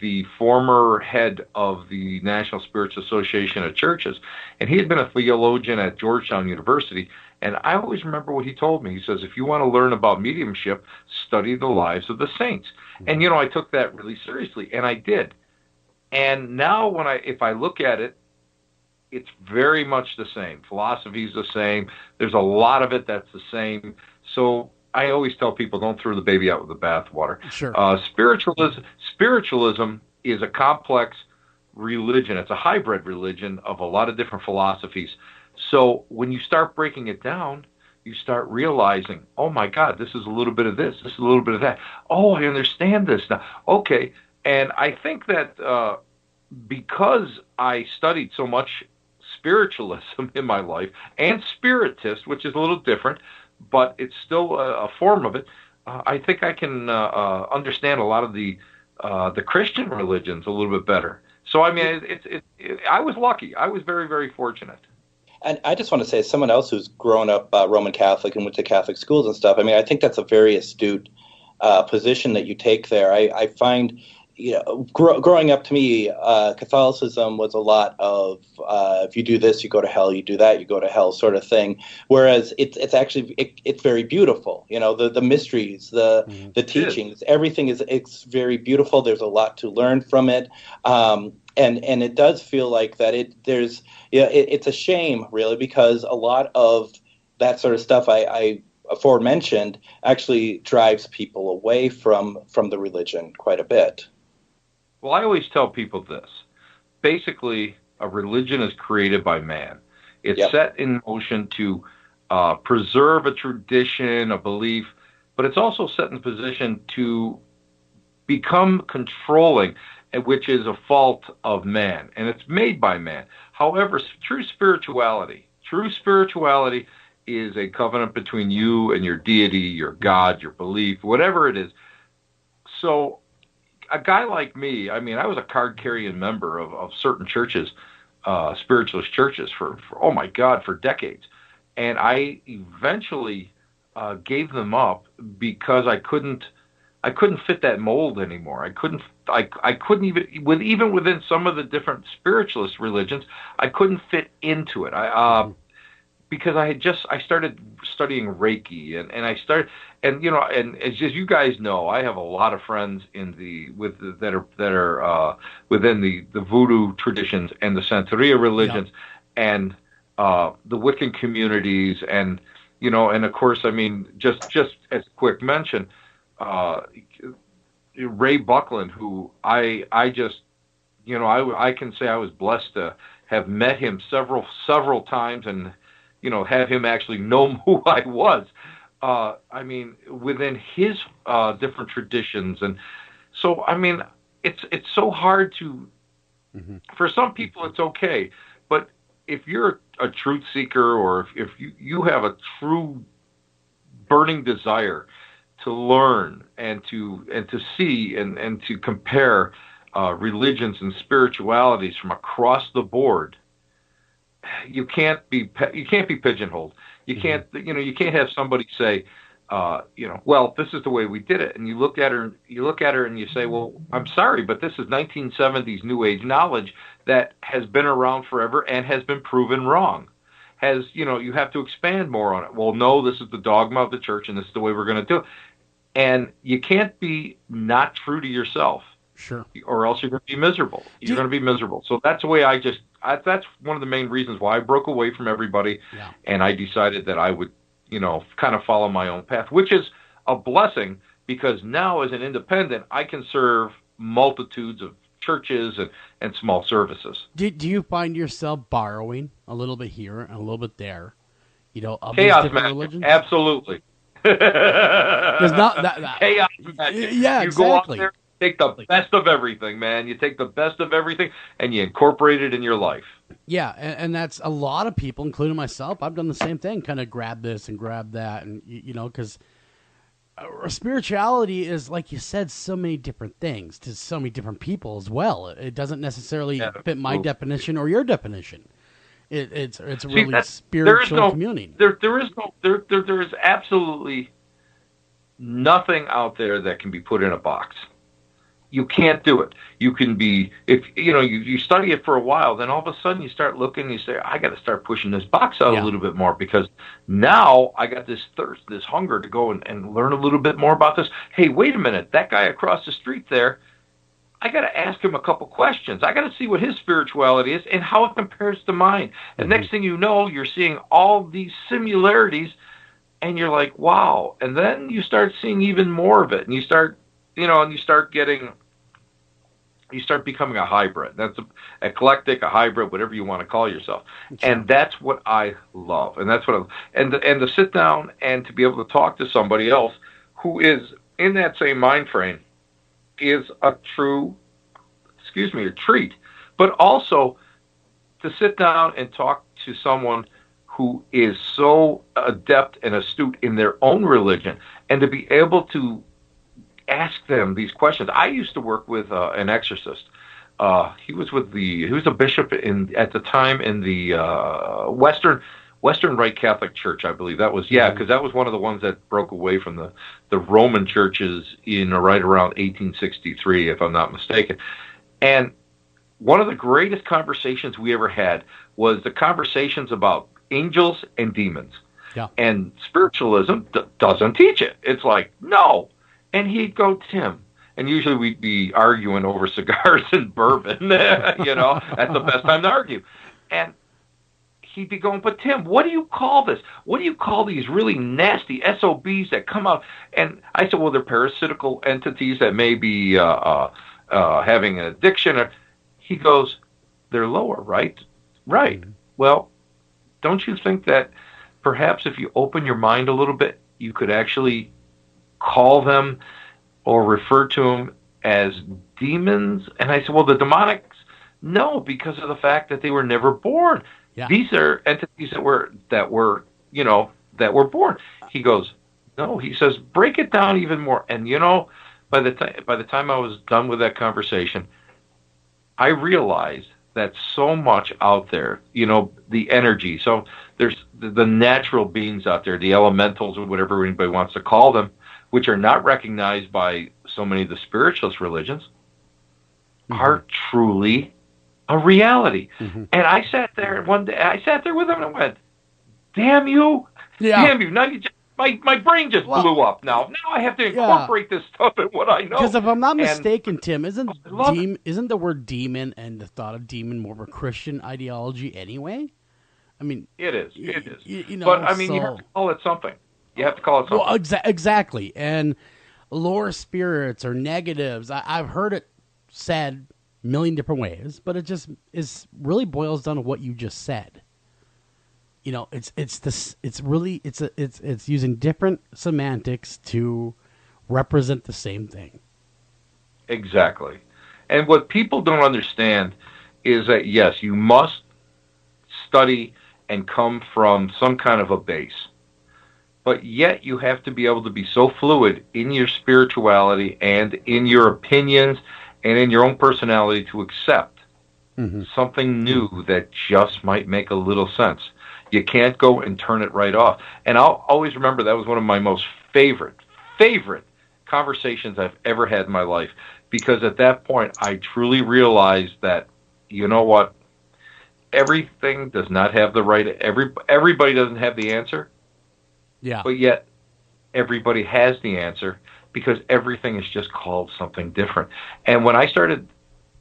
the former head of the National Spirits Association of Churches, and he had been a theologian at Georgetown University. And I always remember what he told me. He says, if you want to learn about mediumship, study the lives of the saints. And, I took that really seriously, and I did. And now if I look at it, it's very much the same. Philosophy is the same. There's a lot of it that's the same. So I always tell people, don't throw the baby out with the bathwater. Sure. Spiritualism is a complex religion. It's a hybrid religion of a lot of different philosophies. So when you start breaking it down, you start realizing, oh my God, this is a little bit of this is a little bit of that. Oh, I understand this now. Okay. And I think that because I studied so much spiritualism in my life, and spiritist, which is a little different, but it's still a form of it, I think I can understand a lot of the Christian religions a little bit better. So, I mean, I was lucky. I was very, very fortunate. And I just want to say, as someone else who's grown up Roman Catholic and went to Catholic schools and stuff, I mean, I think that's a very astute position that you take there. I find, growing up, to me, Catholicism was a lot of if you do this, you go to hell. You do that, you go to hell, sort of thing. Whereas it's actually it's very beautiful. The mysteries, the teachings, everything it's very beautiful. There's a lot to learn from it. And it does feel like that it's a shame, really, because a lot of that sort of stuff I aforementioned actually drives people away from the religion quite a bit. Well, I always tell people this. Basically, a religion is created by man. It's set in motion to preserve a tradition, a belief, but it's also set in position to become controlling, which is a fault of man, and it's made by man. However, true spirituality is a covenant between you and your deity, your God, your belief, whatever it is. So a guy like me, I mean, I was a card-carrying member of certain churches, spiritualist churches for oh my God, for decades. And I eventually gave them up because I couldn't fit that mold anymore. I couldn't even within some of the different spiritualist religions, I couldn't fit into it. Because I started studying Reiki, and I started, and as you guys know, I have a lot of friends that are within the voodoo traditions and the Santeria religions, and the Wiccan communities, and and of course, I mean, just as a quick mention, Ray Buckland, who I just, I can say I was blessed to have met him several times, and have him actually know who I was. I mean, within his different traditions, and so I mean, it's so hard to. For some people, it's okay, but if you're a truth seeker, or if you have a true burning desire to learn and to see and to compare religions and spiritualities from across the board, you can't be pigeonholed. You can't you can't have somebody say, well, this is the way we did it, and you look at her and you say, well, I'm sorry, but this is 1970s New Age knowledge that has been around forever and has been proven wrong. You have to expand more on it. Well, no, this is the dogma of the church, and this is the way we're going to do it. And you can't be not true to yourself. Sure. Or else you're going to be miserable. You're going to be miserable. So that's the way that's one of the main reasons why I broke away from everybody, and I decided that I would, kind of follow my own path, which is a blessing, because now as an independent, I can serve multitudes of churches and small services. Do you find yourself borrowing a little bit here and a little bit there, of Chaos these different magic, religions? Absolutely. There's not that chaos magic. Yeah, you exactly. Go out there, take the best of everything, man. You take the best of everything and you incorporate it in your life. Yeah, and that's a lot of people, including myself. I've done the same thing, kind of grab this and grab that, and because spirituality is, like you said, so many different things to so many different people as well. It doesn't necessarily fit my definition or your definition. It's a really spiritual community. There is absolutely nothing out there that can be put in a box. You can't do it. You can be, if you study it for a while, then all of a sudden you start looking and you say, I got to start pushing this box out a little bit more, because now I got this thirst, this hunger to go and learn a little bit more about this. Hey, wait a minute, that guy across the street there, I got to ask him a couple questions. I got to see what his spirituality is and how it compares to mine. And next thing you know, you're seeing all these similarities, and you're like, wow. And then you start seeing even more of it, and you start becoming a hybrid. That's eclectic, a hybrid, whatever you want to call yourself. Sure. And that's what I love. And that's what and to sit down and to be able to talk to somebody else who is in that same mind frame is a treat. But also to sit down and talk to someone who is so adept and astute in their own religion, and to be able to ask them these questions. I used to work with an exorcist. He was a bishop at the time in the Western Rite Catholic Church, I believe. That was because that was one of the ones that broke away from the Roman churches in right around 1863, if I'm not mistaken. And one of the greatest conversations we ever had was the conversations about angels and demons. Yeah. And spiritualism doesn't teach it. It's like, no. And he'd go, Tim, and usually we'd be arguing over cigars and bourbon, that's the best time to argue. And he'd be going, but Tim, what do you call this? What do you call these really nasty SOBs that come out? And I said, well, they're parasitical entities that may be having an addiction. He goes, they're lower, right? Right. Mm-hmm. Well, don't you think that perhaps if you open your mind a little bit, you could actually call them or refer to them as demons? And I said, well, the demonics, no, because of the fact that they were never born. Yeah. These are entities that were born. He goes, no, he says, break it down even more. And by the time I was done with that conversation, I realized that so much out there, the energy. So there's the natural beings out there, the elementals or whatever anybody wants to call them, which are not recognized by so many of the spiritualist religions, are truly a reality. Mm-hmm. And I sat there one day, with them and I went, damn you. Now you just, my brain just blew up now. Now I have to incorporate this stuff in what I know. Because if I'm not mistaken, Tim, isn't the word demon and the thought of demon more of a Christian ideology anyway? I mean, it is. It is. You know, but I mean, you have to call it something. You have to call it something. Well, exactly. And lower spirits or negatives, I've heard it said a million different ways, but it just really boils down to what you just said. You know, it's using different semantics to represent the same thing. Exactly. And what people don't understand is that, yes, you must study and come from some kind of a base. But yet you have to be able to be so fluid in your spirituality and in your opinions and in your own personality to accept something new that just might make a little sense. You can't go and turn it right off. And I'll always remember that was one of my most favorite conversations I've ever had in my life, because at that point I truly realized that, you know what, everything does not have the right, everybody doesn't have the answer. Yeah. But yet everybody has the answer, because everything is just called something different. And when I started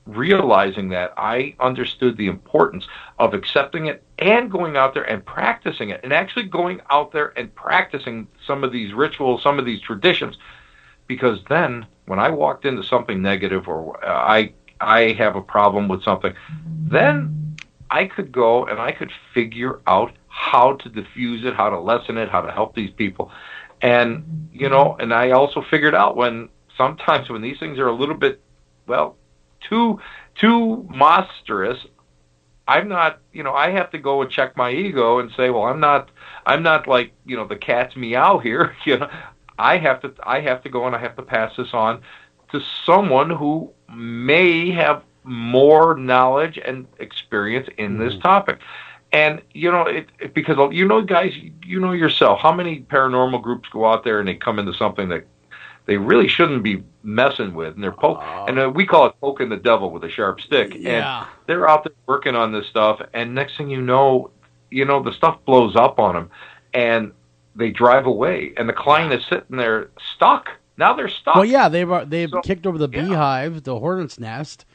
realizing that, I understood the importance of accepting it and going out there and practicing it, and actually going out there and practicing some of these rituals, some of these traditions, because then when I walked into something negative, or I have a problem with something, then I could go and I could figure out how to diffuse it, how to lessen it, how to help these people. And, you know, and I also figured out sometimes when these things are a little bit, well, too monstrous, I'm not, you know, I have to go and check my ego and say, well, I'm not like, you know, the cat's meow here. You know, I have to go and I have to pass this on to someone who may have more knowledge and experience in this topic. And, you know, because, you know, guys, you know yourself, how many paranormal groups go out there and they come into something that they really shouldn't be messing with, and they're and we call it poking the devil with a sharp stick. Yeah. And they're out there working on this stuff, and next thing you know, the stuff blows up on them, and they drive away, and the client is sitting there stuck. Now they're stuck. Well, yeah, they've kicked over the beehive, the hornet's nest,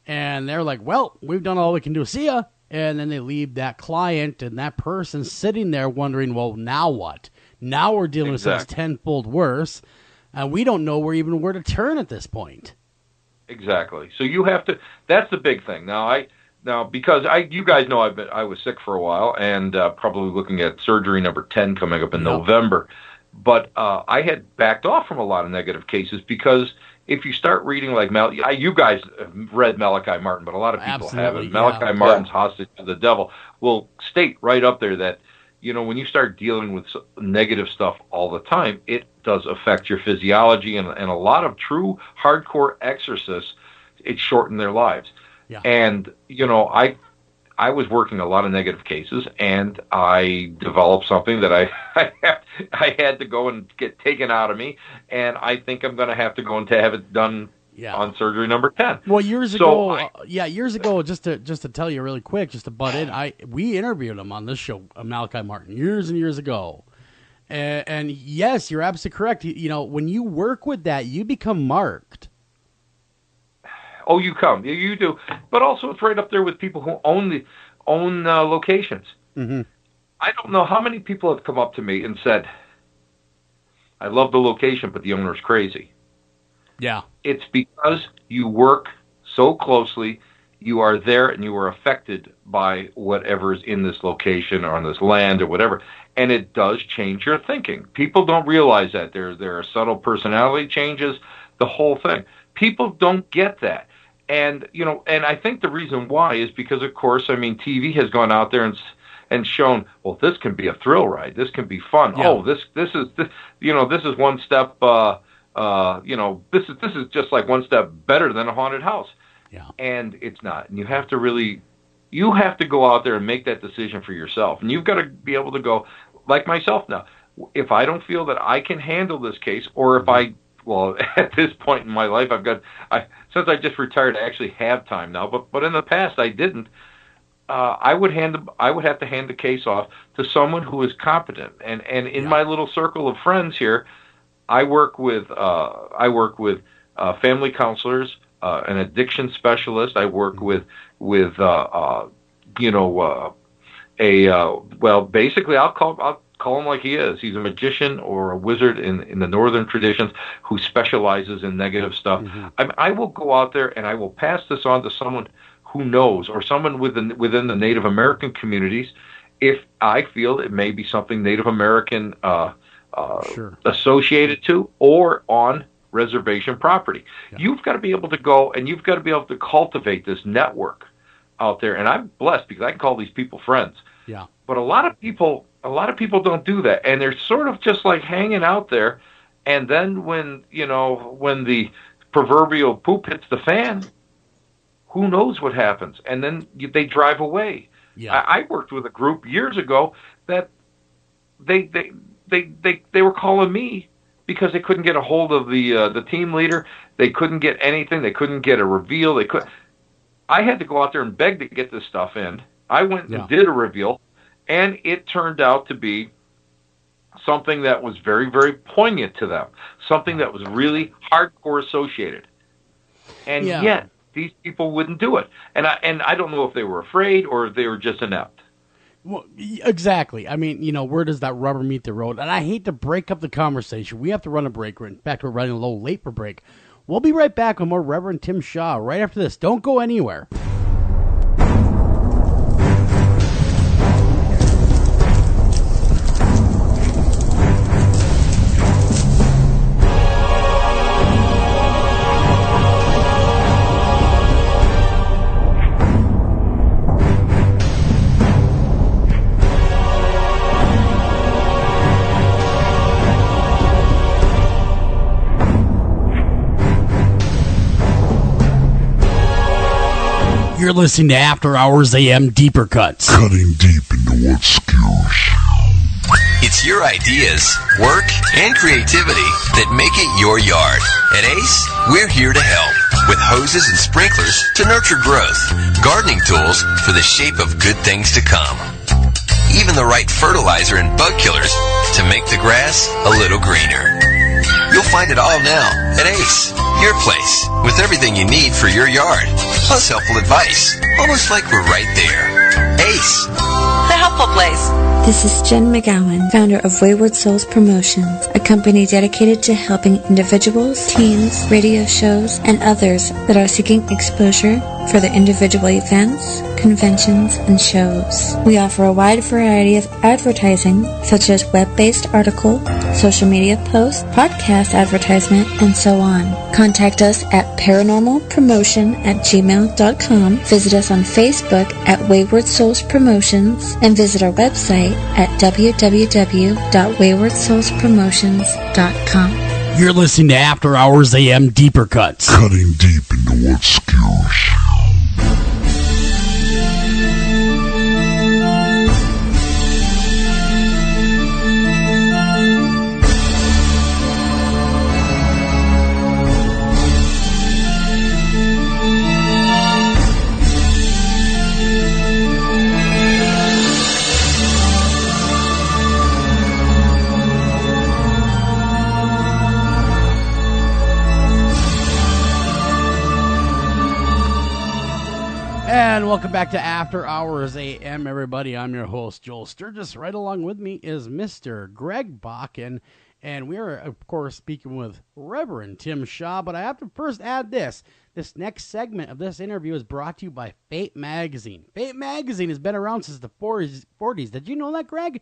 and they're like, well, we've done all we can do. See ya. And then they leave that client and that person sitting there wondering, well, now what? Now we're dealing with something tenfold worse, and we don't know where to turn at this point. Exactly. So you have to. That's the big thing. Now because you guys know I was sick for a while, and probably looking at surgery number 10 coming up in November. But I had backed off from a lot of negative cases, because if you start reading like you guys have read Malachi Martin, but a lot of people haven't. Malachi Martin's Hostage to the Devil will state right up there that, you know, when you start dealing with negative stuff all the time, it does affect your physiology, and a lot of true hardcore exorcists, it shortened their lives. Yeah. And, you know, I was working a lot of negative cases, and I developed something that I had to go and get taken out of me, and I think I'm going to have to go and to have it done on surgery number 10. Well, years ago, just to tell you really quick, just to butt in, we interviewed him on this show, Malachi Martin, years and years ago. And yes, you're absolutely correct. You know, when you work with that, you become marked. Oh, you do. But also, it's right up there with people who own locations. Mm-hmm. I don't know how many people have come up to me and said, I love the location, but the owner's crazy. Yeah. It's because you work so closely, you are there, and you are affected by whatever is in this location or on this land or whatever. And it does change your thinking. People don't realize that. There are subtle personality changes, the whole thing. People don't get that. And, you know, and I think the reason why is because, of course, I mean, TV has gone out there and shown, well, this can be a thrill ride. This can be fun. Yeah. Oh, this is one step, this is just like one step better than a haunted house. Yeah. And it's not. And you have to go out there and make that decision for yourself. And you've got to be able to go, like myself now, if I don't feel that I can handle this case, or if at this point in my life, since I just retired, I actually have time now. But in the past, I didn't. I would have to hand the case off to someone who is competent. And in my little circle of friends here, I work with family counselors, an addiction specialist. I work with basically, I'll call him like he is. He's a magician or a wizard in the northern traditions who specializes in negative stuff. Mm-hmm. I will go out there and I will pass this on to someone who knows, or someone within the Native American communities, if I feel it may be something Native American associated to or on reservation property. Yeah. You've got to be able to go and you've got to be able to cultivate this network out there. And I'm blessed because I can call these people friends. Yeah. But a lot of people don't do that, and they're sort of just like hanging out there. And then when the proverbial poop hits the fan, who knows what happens? And then they drive away. Yeah. I worked with a group years ago that they were calling me because they couldn't get a hold of the team leader. They couldn't get anything. They couldn't get a reveal. I had to go out there and beg to get this stuff in. I went and did a reveal, and it turned out to be something that was very, very poignant to them, something that was really hardcore associated. And yet, these people wouldn't do it. And I don't know if they were afraid or if they were just inept. Well, exactly. I mean, where does that rubber meet the road? And I hate to break up the conversation. We have to run a break. In fact, we're running a little late for break. We'll be right back with more Reverend Tim Shaw right after this. Don't go anywhere. You're listening to After Hours AM Deeper Cuts. Cutting deep into what skews. It's your ideas, work, and creativity that make it your yard. At Ace, we're here to help with hoses and sprinklers to nurture growth, gardening tools for the shape of good things to come, even the right fertilizer and bug killers to make the grass a little greener. You'll find it all now at Ace, your place, with everything you need for your yard, plus helpful advice, almost like we're right there. Ace, the helpful place. This is Jen McGowan, founder of Wayward Souls Promotions, a company dedicated to helping individuals, teams, radio shows, and others that are seeking exposure for their individual events, conventions, and shows. We offer a wide variety of advertising, such as web-based article, social media posts, podcast advertisement, and so on. Contact us at paranormalpromotion@gmail.com, visit us on Facebook at Wayward Souls Promotions, and visit our website at www.waywardsoulspromotions.com. You're listening to After Hours AM Deeper Cuts. Cutting deep into what skews. And welcome back to After Hours AM, everybody. I'm your host, Joel Sturgis. Right along with me is Mr. Greg Bakken, and we are, of course, speaking with Reverend Tim Shaw. But I have to first add this. This next segment of this interview is brought to you by Fate Magazine. Fate Magazine has been around since the 40s. Did you know that, Greg?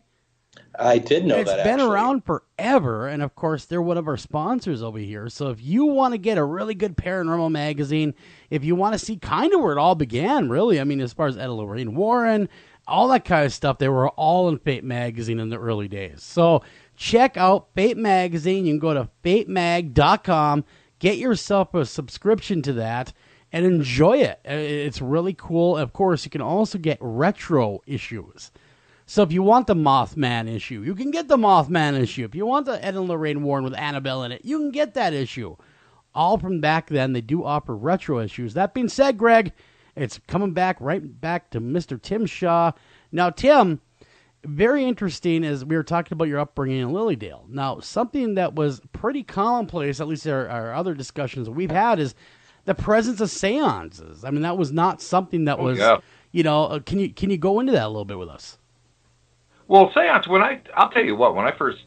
I did know that, It's been around forever, and of course, they're one of our sponsors over here. So if you want to get a really good paranormal magazine, if you want to see kind of where it all began, really, I mean, as far as Etta Lorraine Warren, all that kind of stuff, they were all in Fate Magazine in the early days. So check out Fate Magazine. You can go to fatemag.com, get yourself a subscription to that, and enjoy it. It's really cool. Of course, you can also get retro issues. So if you want the Mothman issue, you can get the Mothman issue. If you want the Ed and Lorraine Warren with Annabelle in it, you can get that issue. All from back then. They do offer retro issues. That being said, Greg, it's coming back right back to Mr. Tim Shaw. Now, Tim, very interesting as we were talking about your upbringing in Lilydale. Now, something that was pretty commonplace, at least our other discussions we've had, is the presence of seances. I mean, that was not something that was, you know, can you go into that a little bit with us? Well, seance, I'll tell you what, when I first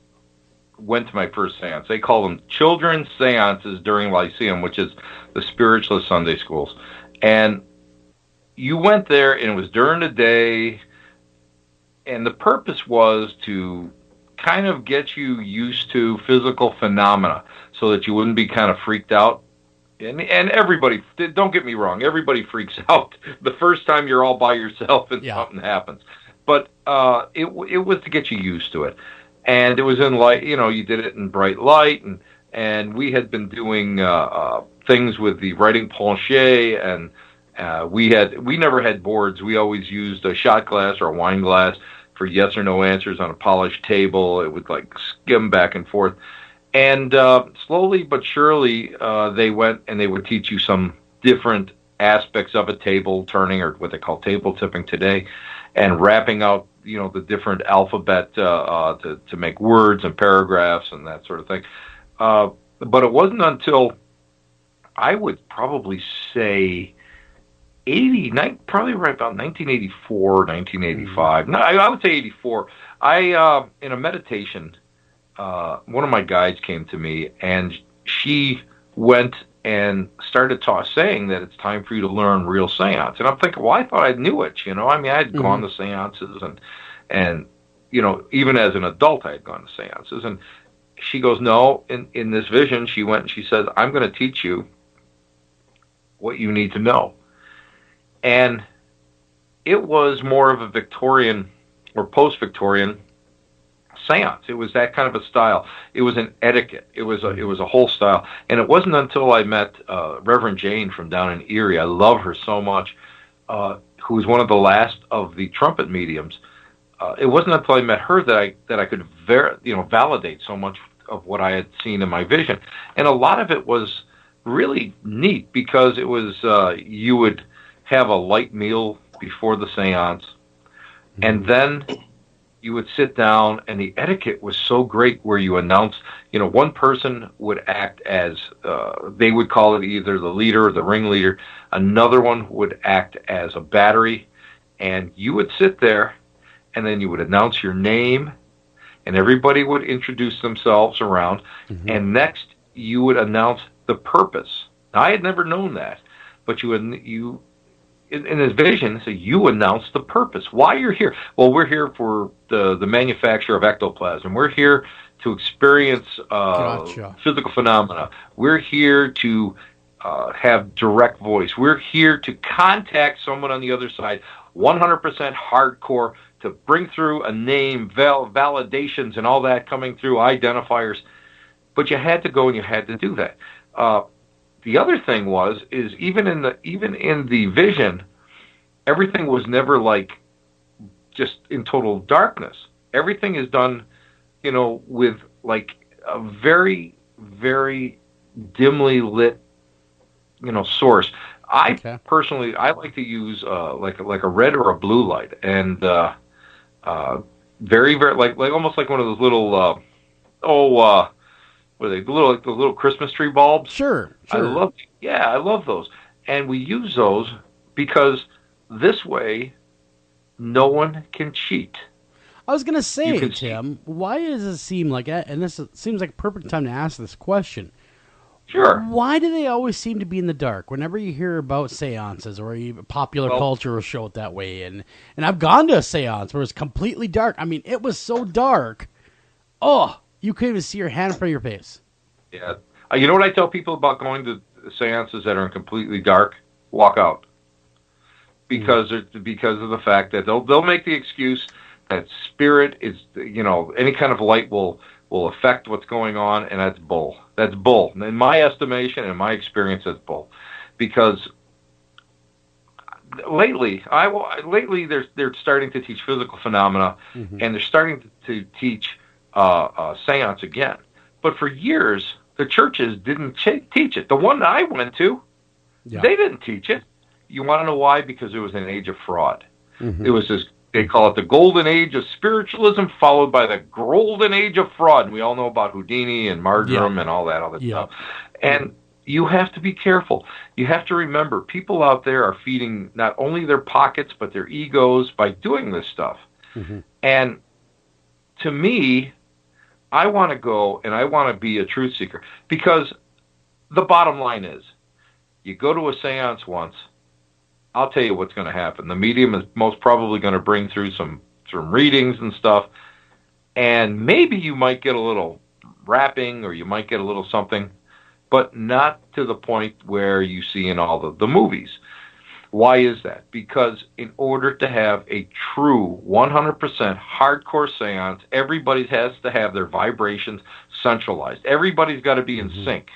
went to my first seance, they call them children's seances during Lyceum, which is the spiritualist Sunday schools. And you went there, and it was during the day, and the purpose was to kind of get you used to physical phenomena so that you wouldn't be kind of freaked out. And everybody, don't get me wrong, everybody freaks out the first time you're all by yourself and something happens. But it was to get you used to it. And it was in light, you did it in bright light, and we had been doing things with the writing plancher, and we never had boards. We always used a shot glass or a wine glass for yes or no answers on a polished table. It would like skim back and forth. And slowly but surely, they went and they would teach you some different aspects of a table turning, or what they call table tipping today, and wrapping out, the different alphabet to make words and paragraphs and that sort of thing. But it wasn't until, I would probably say, probably right about 1984, 1985. No, I would say 84. In a meditation, one of my guides came to me, and she went and started saying that it's time for you to learn real seance. And I'm thinking, well, I thought I knew it, I mean, I had gone to seances, and even as an adult, I had gone to seances. And she goes, no, in this vision, she went and she said, I'm going to teach you what you need to know. And it was more of a Victorian or post-Victorian seance. It was that kind of a style. It was an etiquette. It was a whole style. And it wasn't until I met Reverend Jane from down in Erie. I love her so much. Who was one of the last of the trumpet mediums. It wasn't until I met her that I could validate so much of what I had seen in my vision. And a lot of it was really neat, because it was you would have a light meal before the seance, and then you would sit down, and the etiquette was so great where you announced, one person would act as, they would call it either the leader or the ringleader, another one would act as a battery, and you would sit there, and then you would announce your name, and everybody would introduce themselves around, and next you would announce the purpose. Now, I had never known that, but in this vision, so you announce the purpose, why you're here. Well, we're here for the manufacture of ectoplasm. We're here to experience physical phenomena. We're here to have direct voice. We're here to contact someone on the other side, 100% hardcore, to bring through a name, validations, and all that coming through, identifiers. But you had to go and you had to do that. The other thing is even in the vision, everything was never like just in total darkness. Everything is done, with like a very, very dimly lit, source. Personally, I like to use like a red or a blue light, and very, very like almost like one of those little what are they? The little Christmas tree bulbs. Sure. I love those. And we use those because this way, no one can cheat. I was going to say, Tim, why does it seem like that? And this seems like a perfect time to ask this question. Sure. Why do they always seem to be in the dark? Whenever you hear about seances, or popular culture will show it that way, and I've gone to a seance where it's completely dark. I mean, it was so dark. Oh, you couldn't even see your hand in front of your face. Yeah. You know what I tell people about going to seances that are completely dark? Walk out. Because of the fact that they'll make the excuse that spirit is, any kind of light will affect what's going on, and that's bull. That's bull. In my estimation, in my experience, that's bull. Because lately they're starting to teach physical phenomena, and they're starting to teach seance again. But for years, the churches didn't teach it. The one that I went to, they didn't teach it. You want to know why? Because it was an age of fraud. It was this, they call it the golden age of spiritualism, followed by the golden age of fraud. And we all know about Houdini and Marjoram and all that other stuff. And you have to be careful. You have to remember, people out there are feeding not only their pockets, but their egos by doing this stuff. And to me, I want to go and I want to be a truth seeker, because the bottom line is, you go to a seance once, I'll tell you what's going to happen. The medium is most probably going to bring through some readings and stuff, and maybe you might get a little rapping or you might get a little something, but not to the point where you see in all the movies. Why is that? Because in order to have a true 100% hardcore seance, everybody has to have their vibrations centralized. Everybody's got to be in sync.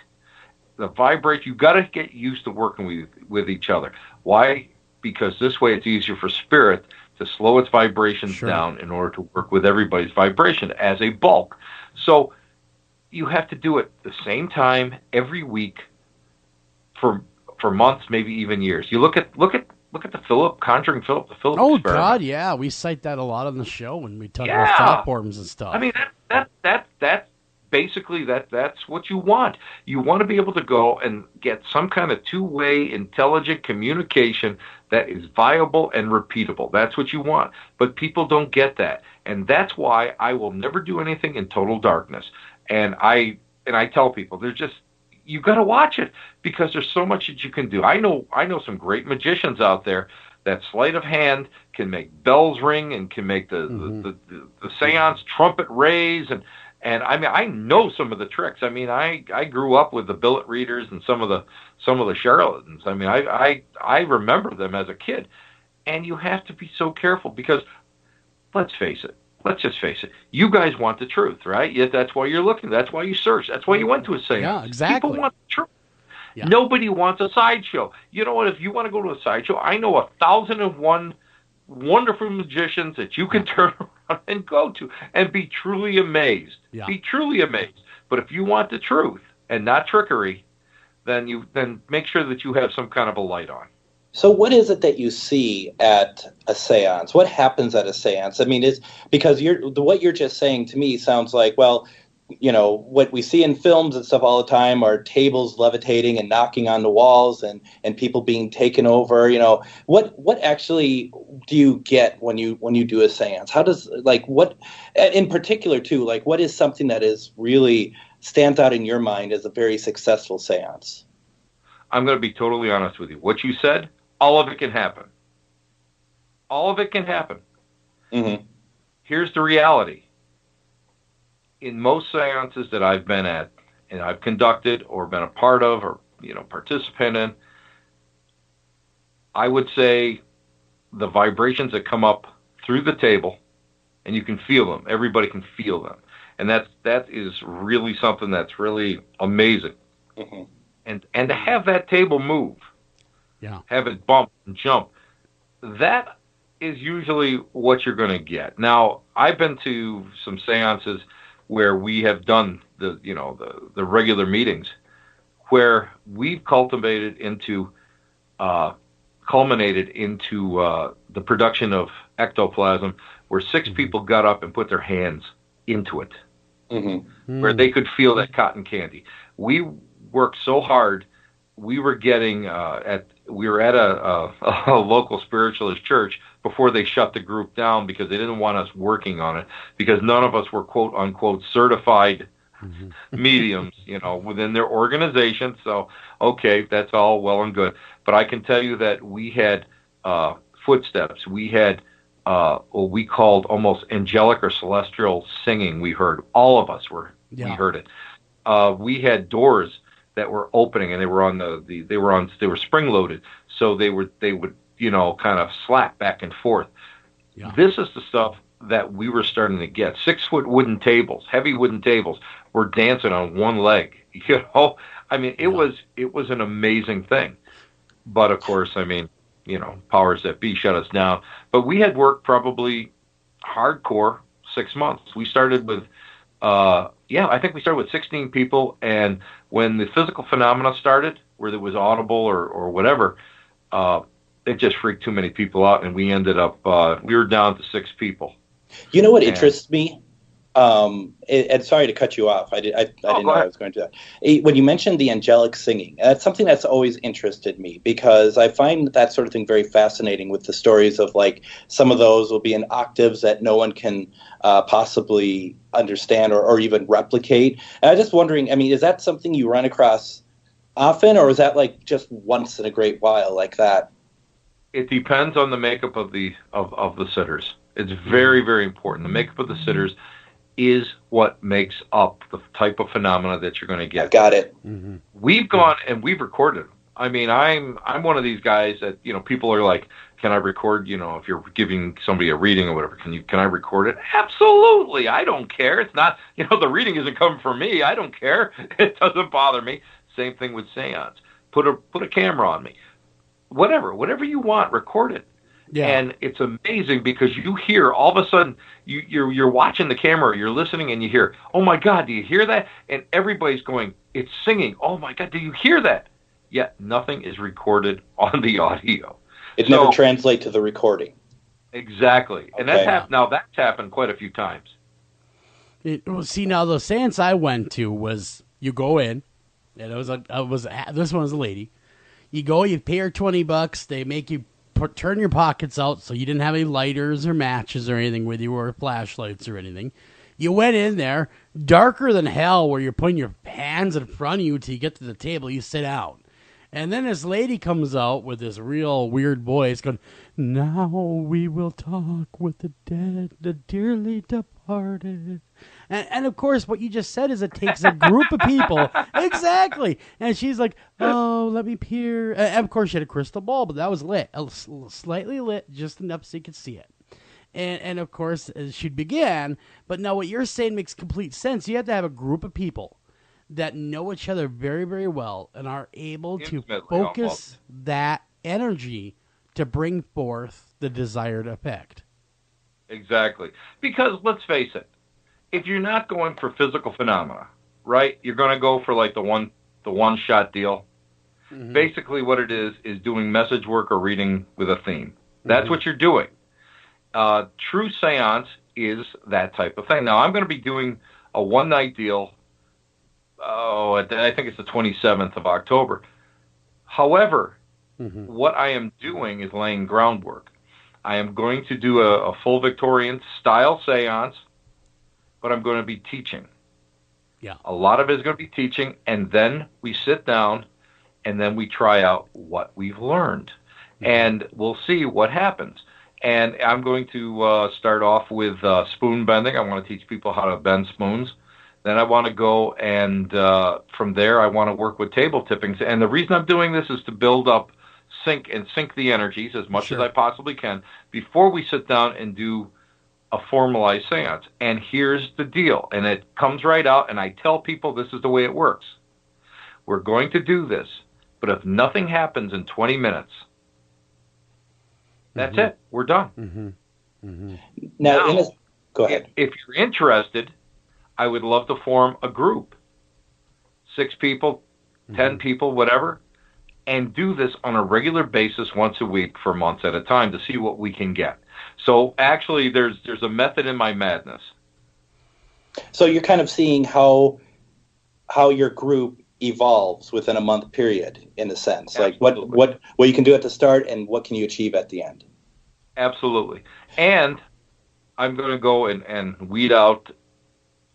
The vibration, you got to get used to working with each other. Why? Because this way it's easier for spirit to slow its vibrations down in order to work with everybody's vibration as a bulk. So you have to do it the same time every week for months, maybe even years. You look at the Conjuring Philip, the Philip experiment. God, yeah, we cite that a lot on the show when we talk about thought forms and stuff. I mean, that's basically that's what you want. You want to be able to go and get some kind of two-way intelligent communication that is viable and repeatable. That's what you want. But people don't get that, and that's why I will never do anything in total darkness. And I tell people, you've got to watch it, because there's so much that you can do. I know some great magicians out there that sleight of hand can make bells ring and can make the seance trumpet raise, and I mean, I know some of the tricks. I mean, I grew up with the billet readers and some of the charlatans. I mean, I remember them as a kid, and you have to be so careful, because let's just face it. You guys want the truth, right? Yet that's why you're looking. That's why you search. That's why you went to a seance. Yeah, exactly. People want the truth. Yeah. Nobody wants a sideshow. You know what? If you want to go to a sideshow, I know 1,001 wonderful magicians that you can turn around and go to and be truly amazed. Yeah. Be truly amazed. But if you want the truth and not trickery, then make sure that you have some kind of a light on. So what is it that you see at a seance? What happens at a seance? I mean, it's because what you're just saying to me sounds like, well, you know, what we see in films and stuff all the time are tables levitating and knocking on the walls and people being taken over. You know, what actually do you get when you do a seance? How does, like, what in particular too, like, what is something that is really stands out in your mind as a very successful seance? I'm going to be totally honest with you. What you said, all of it can happen. All of it can happen. Mm-hmm. Here's the reality. In most seances that I've been at, and I've conducted or been a part of or, you know, participant in, I would say the vibrations that come up through the table, and you can feel them. Everybody can feel them. And that is really something that's really amazing. Mm-hmm. And to have that table move, have it bump and jump, that is usually what you're going to get. Now, I've been to some seances where we have done the regular meetings, where we've culminated into the production of ectoplasm, where 6 people got up and put their hands into it, where they could feel that cotton candy. We worked so hard. We were getting we were at a local spiritualist church before they shut the group down, because they didn't want us working on it, because none of us were quote unquote certified mediums, you know, within their organization. So, okay, that's all well and good. But I can tell you that we had footsteps. We had what we called almost angelic or celestial singing. We heard, all of us we heard it. We had doors that were opening, and they were spring loaded, so they would you know, kind of slap back and forth. Yeah. This is the stuff that we were starting to get. 6-foot wooden tables, heavy wooden tables, were dancing on one leg. You know, I mean, it was an amazing thing. But of course, I mean, you know, powers that be shut us down. But we had worked probably hardcore 6 months. We started with I think we started with 16 people, and when the physical phenomena started, where there was audible or whatever, it just freaked too many people out, and we ended up, we were down to 6 people. You know what interests me? And sorry to cut you off. I didn't know I was going to do that. When you mentioned the angelic singing, that's something that's always interested me, because I find that sort of thing very fascinating with the stories of, like, some of those will be in octaves that no one can possibly understand or even replicate. And I'm just wondering, I mean, is that something you run across often, or is that like just once in a great while like that? It depends on the makeup of the sitters. It's very, very important. The makeup of the sitters is what makes up the type of phenomena that you're going to get. I got it. Mm-hmm. We've gone and we've recorded them. I mean, I'm one of these guys that, you know, people are like, can I record, you know, if you're giving somebody a reading or whatever, can I record it? Absolutely. I don't care. It's not, you know, the reading isn't coming from me. I don't care. It doesn't bother me. Same thing with seance. Put a camera on me. Whatever you want, record it. Yeah. And it's amazing because you hear all of a sudden you're watching the camera, you're listening, and you hear, oh my God, do you hear that? And everybody's going, it's singing. Oh my God, do you hear that? Yet nothing is recorded on the audio. It never translates to the recording. Exactly, and okay. That's happened quite a few times. Now the seance I went to was you go in, and this one was a lady. You go, you pay her $20. They make you turn your pockets out so you didn't have any lighters or matches or anything with you, or flashlights or anything. You went in there, darker than hell, where you're putting your hands in front of you till you get to the table. You sit down. And then this lady comes out with this real weird voice going, now we will talk with the dead, the dearly departed. And of course, what you just said is it takes a group of people. Exactly. And she's like, oh, let me peer. And of course, she had a crystal ball, but that was lit. Slightly lit, just enough so you could see it. And of course, she'd begin. But now what you're saying makes complete sense. You have to have a group of people that know each other very, very well and are able to focus that energy to bring forth the desired effect. Exactly. Because let's face it, if you're not going for physical phenomena, right, you're going to go for like the one-shot deal. Mm-hmm. Basically what it is doing message work or reading with a theme. That's what you're doing. True seance is that type of thing. Now, I'm going to be doing a one-night deal. I think it's the 27th of October. However, what I am doing is laying groundwork. I am going to do a full Victorian style seance, but I'm going to be teaching. Yeah. A lot of it is going to be teaching, and then we sit down, and then we try out what we've learned. And we'll see what happens. And I'm going to start off with spoon bending. I want to teach people how to bend spoons. Then I want to go and from there I want to work with table tippings. And the reason I'm doing this is to build up, sync the energies as much as I possibly can before we sit down and do a formalized seance. And here's the deal, and it comes right out, and I tell people this is the way it works. We're going to do this, but if nothing happens in 20 minutes, that's it. We're done. Now, go ahead. If you're interested, I would love to form a group, 6 people, 10 people, whatever, and do this on a regular basis once a week for months at a time to see what we can get. So actually, there's a method in my madness. So you're kind of seeing how your group evolves within a month period, in a sense. Absolutely. Like what you can do at the start and what can you achieve at the end. Absolutely. And I'm going to go and weed out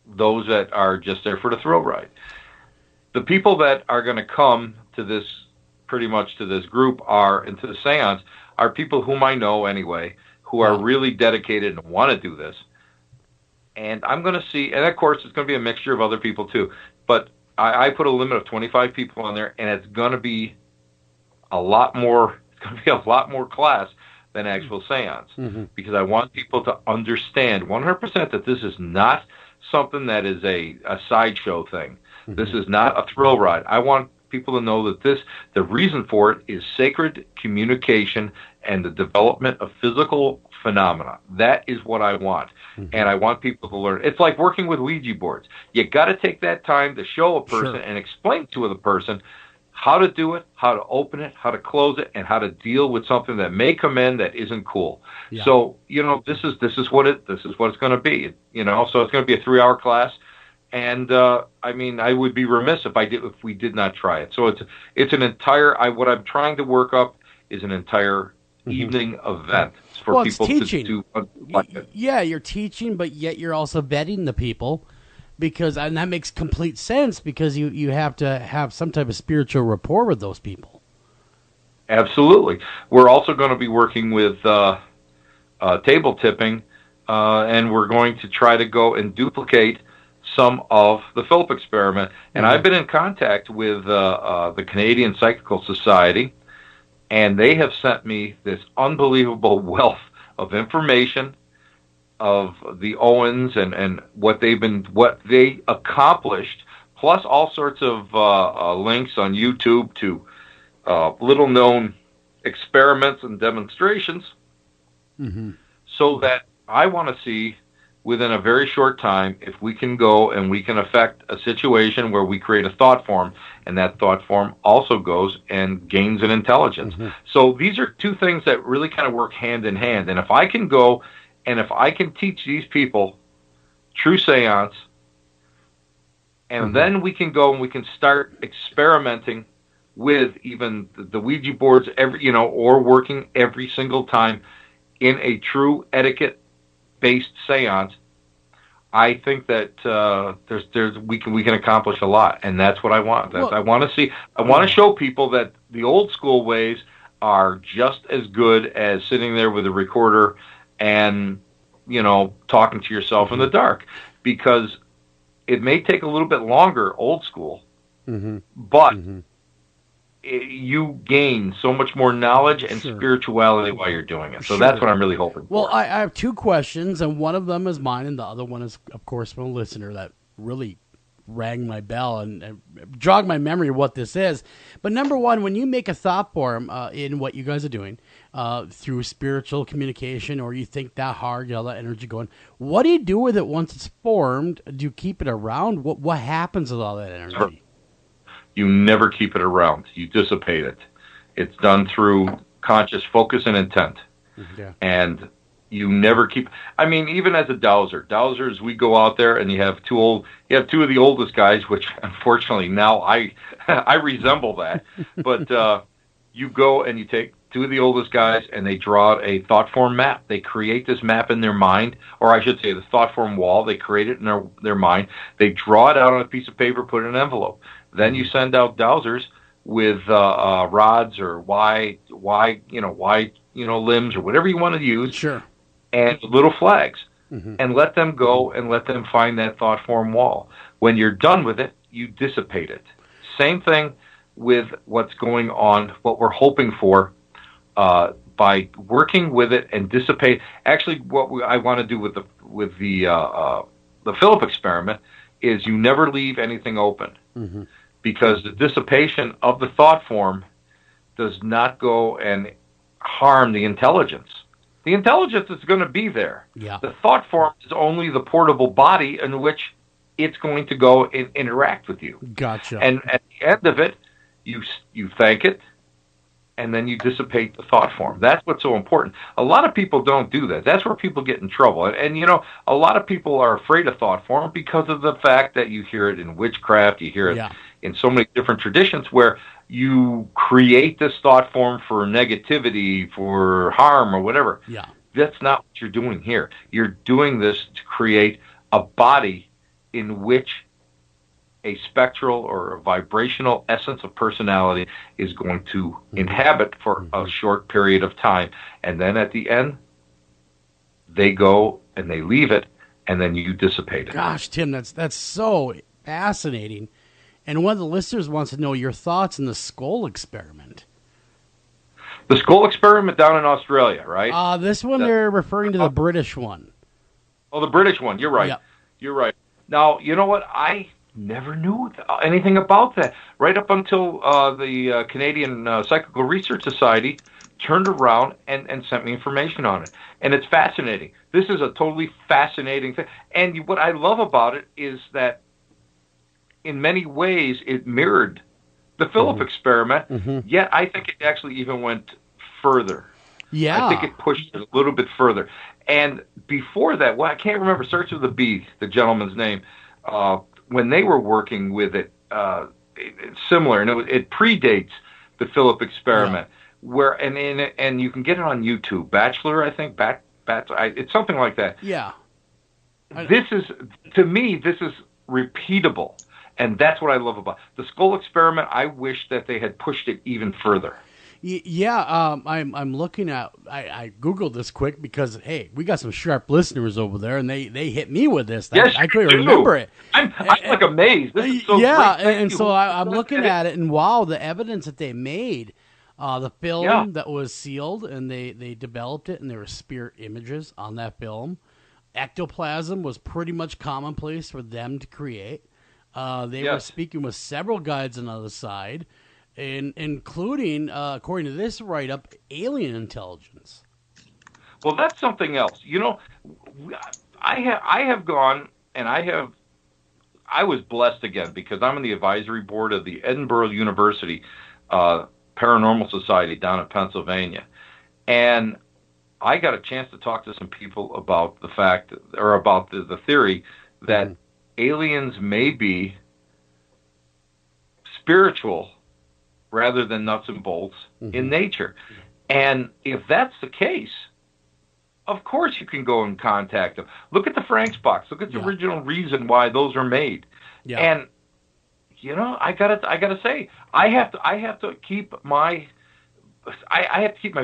those that are just there for the thrill ride. The people that are going to come to this, pretty much to this group, into the seance, are people whom I know anyway, who are really dedicated and want to do this. And I'm going to see, and of course it's going to be a mixture of other people too, but I put a limit of 25 people on there, and it's going to be a lot more class than actual seance, because I want people to understand 100% that this is not something that is a sideshow thing. This is not a thrill ride. I want people to know that the reason for it is sacred communication and the development of physical phenomena. That is what I want. And I want people to learn. It's like working with Ouija boards. You got to take that time to show a person and explain to the person how to do it, how to open it, how to close it, and how to deal with something that may come in that isn't cool. Yeah. So, this is what it's going to be. So it's going to be a 3-hour class, and I would be remiss if we did not try it. So it's an entire. What I'm trying to work up is an entire evening event for people to do. Yeah, you're teaching, but yet you're also vetting the people. And that makes complete sense because you have to have some type of spiritual rapport with those people. Absolutely. We're also going to be working with table tipping, and we're going to try to go and duplicate some of the Philip experiment. And I've been in contact with the Canadian Psychical Society, and they have sent me this unbelievable wealth of information of the Owens and what they accomplished, plus all sorts of links on YouTube to little known experiments and demonstrations, so that I want to see within a very short time if we can go and we can affect a situation where we create a thought form, and that thought form also goes and gains an intelligence. So these are two things that really kind of work hand in hand, and if I can go and if I can teach these people true seance, and then we can go and we can start experimenting with even the Ouija boards or working every single time in a true etiquette-based seance, I think that we can accomplish a lot, and that's what I want. I want to see. I want to show people that the old school ways are just as good as sitting there with a recorder and talking to yourself in the dark, because it may take a little bit longer old school, but you gain so much more knowledge and spirituality while you're doing it. So that's what I'm really hoping for. Well, I have two questions, and one of them is mine, and the other one is, of course, from a listener that really rang my bell and jogged my memory of what this is. But number one, when you make a thought form in what you guys are doing through spiritual communication, or you think that hard, you have that energy going, what do you do with it once it's formed? Do you keep it around? What happens with all that energy? You never keep it around. You dissipate it. It's done through conscious focus and intent. And you never keep. I mean, even as a dowsers, we go out there and you have two of the oldest guys, which unfortunately now I resemble that. But you go and you take two of the oldest guys and they draw a thought form map. They create this map in their mind, or I should say the thought form wall. They create it in their mind. They draw it out on a piece of paper, put it in an envelope. Then you send out dowsers with rods or wide limbs or whatever you want to use. Sure. And little flags, and let them go and let them find that thought form wall. When you're done with it, you dissipate it. Same thing with what's going on, what we're hoping for, by working with it and dissipate. Actually, I want to do with the Philip experiment is you never leave anything open, because the dissipation of the thought form does not go and harm the intelligence. The intelligence is going to be there. Yeah. The thought form is only the portable body in which it's going to go and interact with you. Gotcha. And at the end of it, you thank it, and then you dissipate the thought form. That's what's so important. A lot of people don't do that. That's where people get in trouble. And a lot of people are afraid of thought form because of the fact that you hear it in witchcraft, you hear it in so many different traditions where you create this thought form for negativity, for harm, or whatever. Yeah. That's not what you're doing here. You're doing this to create a body in which a spectral or a vibrational essence of personality is going to inhabit for a short period of time. And then at the end, they go and they leave it, and then you dissipate it. Gosh, Tim, that's so fascinating. And one of the listeners wants to know your thoughts on the skull experiment. The skull experiment down in Australia, right? This one they're referring to the British one. Oh, the British one. You're right. Yep. You're right. Now, you know what? I never knew anything about that. Right up until the Canadian Psychical Research Society turned around and sent me information on it. And it's fascinating. This is a totally fascinating thing. And what I love about it is that in many ways, it mirrored the Philip experiment, yet I think it actually even went further. Yeah. I think it pushed it a little bit further. And before that, well, I can't remember, starts with a B, the gentleman's name, when they were working with it, it's similar, and it predates the Philip experiment, where and you can get it on YouTube. Bachelor, I think, it's something like that. Yeah. This is, to me, this is repeatable, and that's what I love about the skull experiment. I wish that they had pushed it even further. Yeah, I'm looking at. I googled this quick because hey, we got some sharp listeners over there, and they hit me with this. Yes, I couldn't remember it. I'm like amazed. This is so great. and so I'm looking at it, and wow, the evidence that they made, the film that was sealed, and they developed it, and there were spirit images on that film. Ectoplasm was pretty much commonplace for them to create. They were speaking with several guides on the other side. Including, according to this write-up, alien intelligence. Well, that's something else. You know, I have gone, and I was blessed again because I'm on the advisory board of the Edinburgh University Paranormal Society down in Pennsylvania. And I got a chance to talk to some people about the fact, or about the theory that aliens may be spiritual rather than nuts and bolts in nature. And if that's the case, of course you can go and contact them. Look at the Frank's box. Look at the original reason why those are made. Yeah. And you know, I gotta say, I have to keep my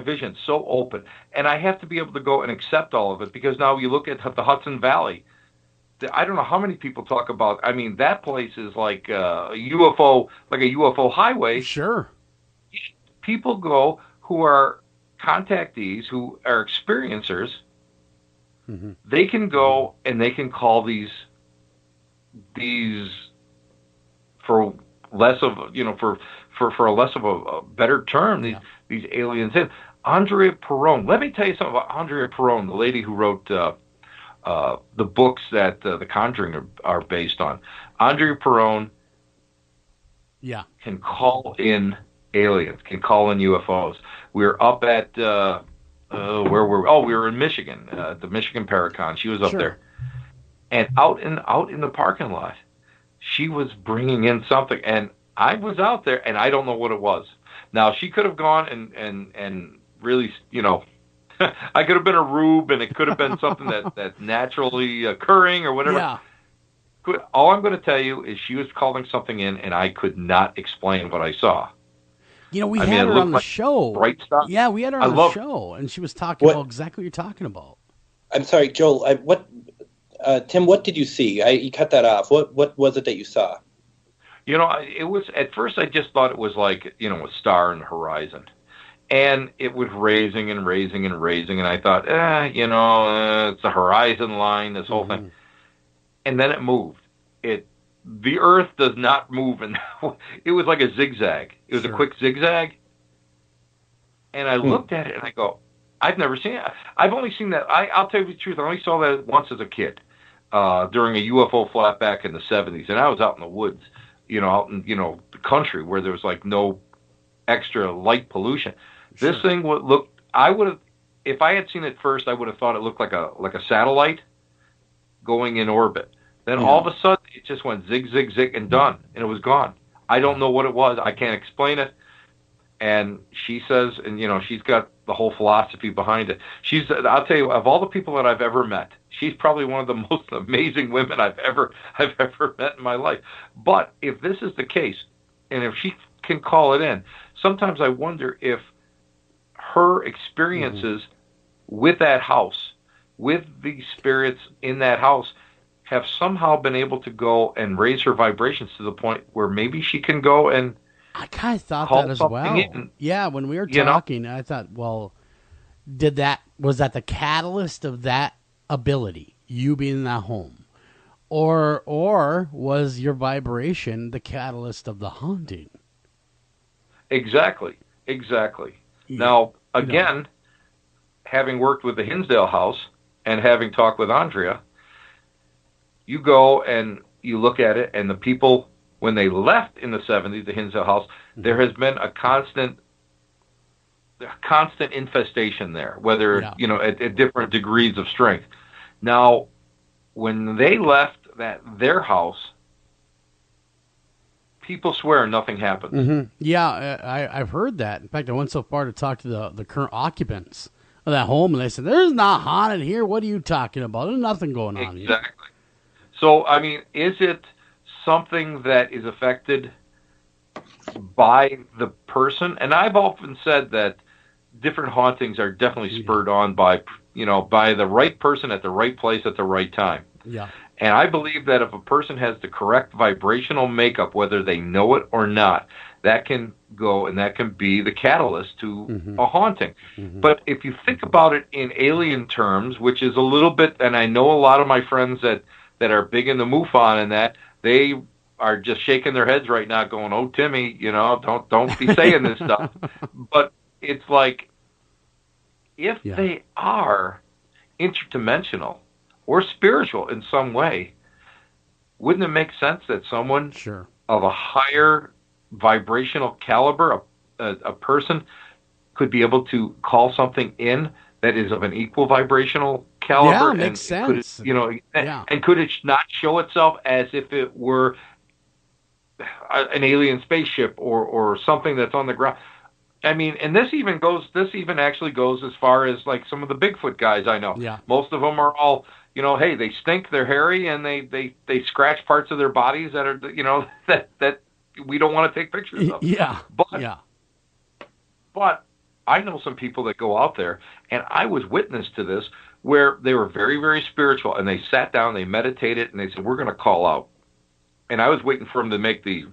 vision so open, and I have to be able to go and accept all of it, because now you look at the Hudson Valley. I don't know how many people talk about. I mean, that place is like a UFO highway. Sure. People go who are contactees, who are experiencers. They can go and they can call these for less of for a less of a better term, these aliens in. Andrea Perron. Let me tell you something about Andrea Perron, the lady who wrote the books that The Conjuring are based on. Andrea Perron can call in aliens, can call in UFOs. We were up at, where were we? Oh, we were in Michigan, the Michigan Paracon. She was up there. And out in the parking lot, she was bringing in something. And I was out there, and I don't know what it was. Now, she could have gone and really, you know, I could have been a rube, and it could have been something that's naturally occurring or whatever. Yeah. All I'm going to tell you is she was calling something in, and I could not explain what I saw. You know, we had her on the show. Bright stuff. Yeah, we had her on the show, and she was talking about exactly what you're talking about. I'm sorry, Joel. Tim, what did you see? You cut that off. What was it that you saw? You know, it was, at first I just thought it was like, you know, a star in the horizon. And it was raising and raising and raising, and I thought, it's a horizon line, this whole thing. And then it moved. The Earth does not move, and it was like a zigzag. It was a quick zigzag. And I looked at it, and I go, I've never seen it. I've only seen that. I'll tell you the truth. I only saw that once as a kid during a UFO flat back in the 70s, and I was out in the woods, out in the country where there was like no extra light pollution. This thing would look. If I had seen it first, I would have thought it looked like a satellite going in orbit. Then all of a sudden, it just went zig, zig, zig, and done, and it was gone. I don't know what it was. I can't explain it. And she says, and she's got the whole philosophy behind it. I'll tell you, of all the people that I've ever met, she's probably one of the most amazing women I've ever met in my life. But if this is the case, and if she can call it in, sometimes I wonder if her experiences with that house, with the spirits in that house, have somehow been able to go and raise her vibrations to the point where maybe she can go and I kind of thought that as well. Yeah, when we were talking, I thought, well, was that the catalyst of that ability, you being in that home? Or was your vibration the catalyst of the haunting? Exactly. Now, again, having worked with the Hinsdale House and having talked with Andrea, you go and you look at it, and the people when they left in the 70s, the Hinsdale House, there has been a constant infestation there, whether, at different degrees of strength. Now, when they left their house, people swear nothing happens. Mm-hmm. Yeah, I've heard that. In fact, I went so far to talk to the current occupants of that home, and they said, "There's not haunted here. What are you talking about? There's nothing going on here." Exactly. So, I mean, is it something that is affected by the person? And I've often said that different hauntings are definitely spurred on by the right person at the right place at the right time. Yeah. And I believe that if a person has the correct vibrational makeup, whether they know it or not, that can go and that can be the catalyst to a haunting. Mm-hmm. But if you think about it in alien terms, which is a little bit, and I know a lot of my friends that are big in the MUFON and that, they are just shaking their heads right now going, "Oh, Timmy, don't be saying this stuff." But it's like, if they are interdimensional or spiritual in some way, wouldn't it make sense that someone of a higher vibrational caliber, a person, could be able to call something in that is of an equal vibrational caliber? Yeah, makes sense. Could it, and could it not show itself as if it were an alien spaceship or something that's on the ground? I mean, and this even actually goes as far as like some of the Bigfoot guys I know. Yeah. Most of them are all, hey, they stink, they're hairy, and they scratch parts of their bodies that are, that we don't want to take pictures of. Yeah. But I know some people that go out there, and I was witness to this, where they were very, very spiritual, and they sat down, they meditated, and they said, "We're going to call out." And I was waiting for them to make the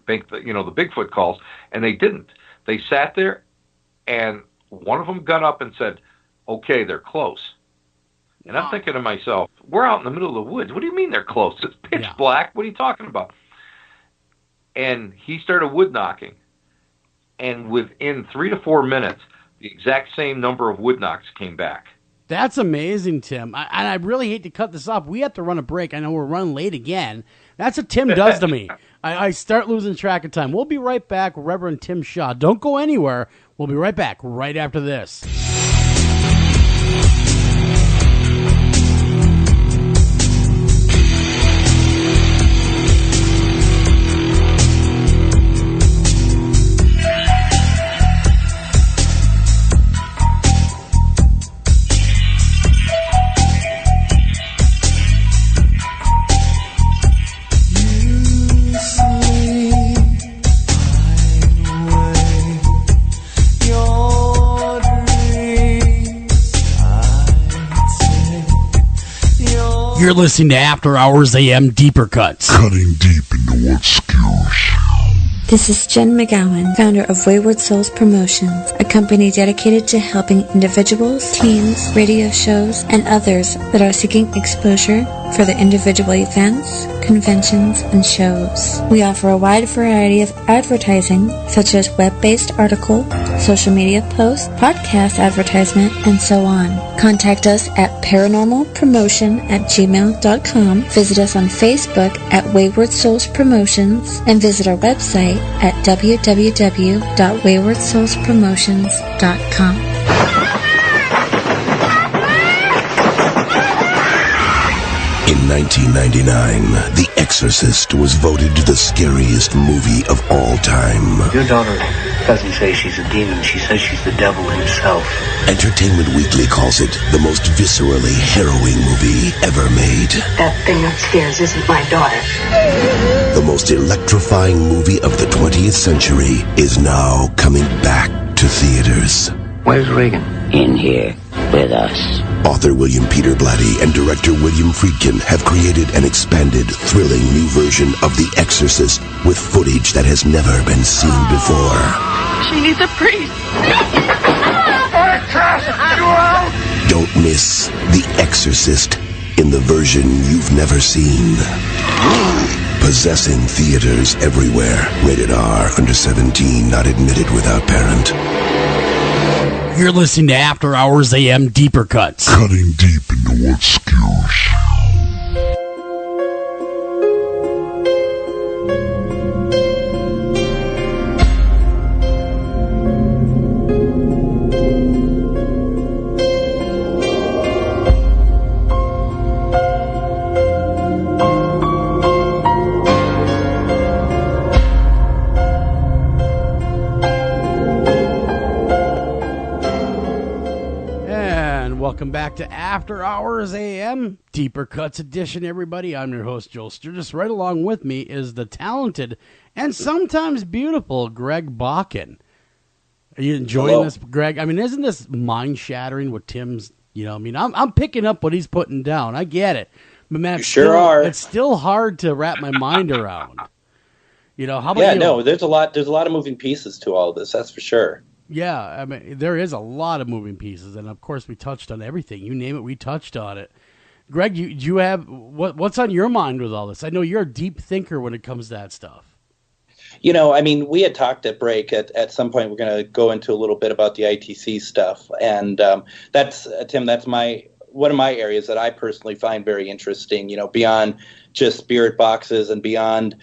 Bigfoot calls, and they didn't. They sat there, and one of them got up and said, "Okay, they're close." And I'm thinking to myself, we're out in the middle of the woods. What do you mean they're close? It's pitch black. What are you talking about? And he started wood knocking. And within 3 to 4 minutes, the exact same number of wood knocks came back. That's amazing, Tim. And I really hate to cut this off. We have to run a break. I know we're running late again. That's what Tim does to me. I start losing track of time. We'll be right back, Reverend Tim Shaw. Don't go anywhere. We'll be right back right after this. You're listening to After Hours AM Deeper Cuts. Cutting deep into what skews. This is Jen McGowan, founder of Wayward Souls Promotions, a company dedicated to helping individuals, teams, radio shows, and others that are seeking exposure for their individual events, conventions, and shows. We offer a wide variety of advertising, such as web-based article, social media posts, podcast advertisement, and so on. Contact us at paranormalpromotion@gmail.com, visit us on Facebook at Wayward Souls Promotions, and visit our website at www.waywardsoulspromotions.com. In 1999, The Exorcist was voted the scariest movie of all time. Your daughter doesn't say she's a demon. She says she's the devil himself. Entertainment Weekly calls it the most viscerally harrowing movie ever made. That thing upstairs isn't my daughter. The most electrifying movie of the 20th century is now coming back to theaters. Where's Reagan? In here with us. Author William Peter Blatty and director William Friedkin have created an expanded, thrilling new version of The Exorcist with footage that has never been seen before. She needs a priest. I cast you out! Don't miss The Exorcist in the version you've never seen. Possessing theaters everywhere. Rated R, under 17, not admitted without parent. You're listening to After Hours AM Deeper Cuts. Cutting deep into what skews. Welcome back to After Hours AM, Deeper Cuts Edition, everybody. I'm your host, Joel Sturgis. Right along with me is the talented and sometimes beautiful Greg Bakken. Are you enjoying this, Greg? I mean, isn't this mind-shattering with Tim's, I'm picking up what he's putting down. I get it. But man, it's still hard to wrap my mind around. How about you? No, there's a lot of moving pieces to all of this, that's for sure. Yeah, I mean, there is a lot of moving pieces, and of course we touched on everything. You name it, we touched on it. Greg, you have what's on your mind with all this? I know you're a deep thinker when it comes to that stuff. We had talked at break. At some point, we're going to go into a little bit about the ITC stuff, and that's Tim. That's one of my areas that I personally find very interesting. Beyond just spirit boxes and beyond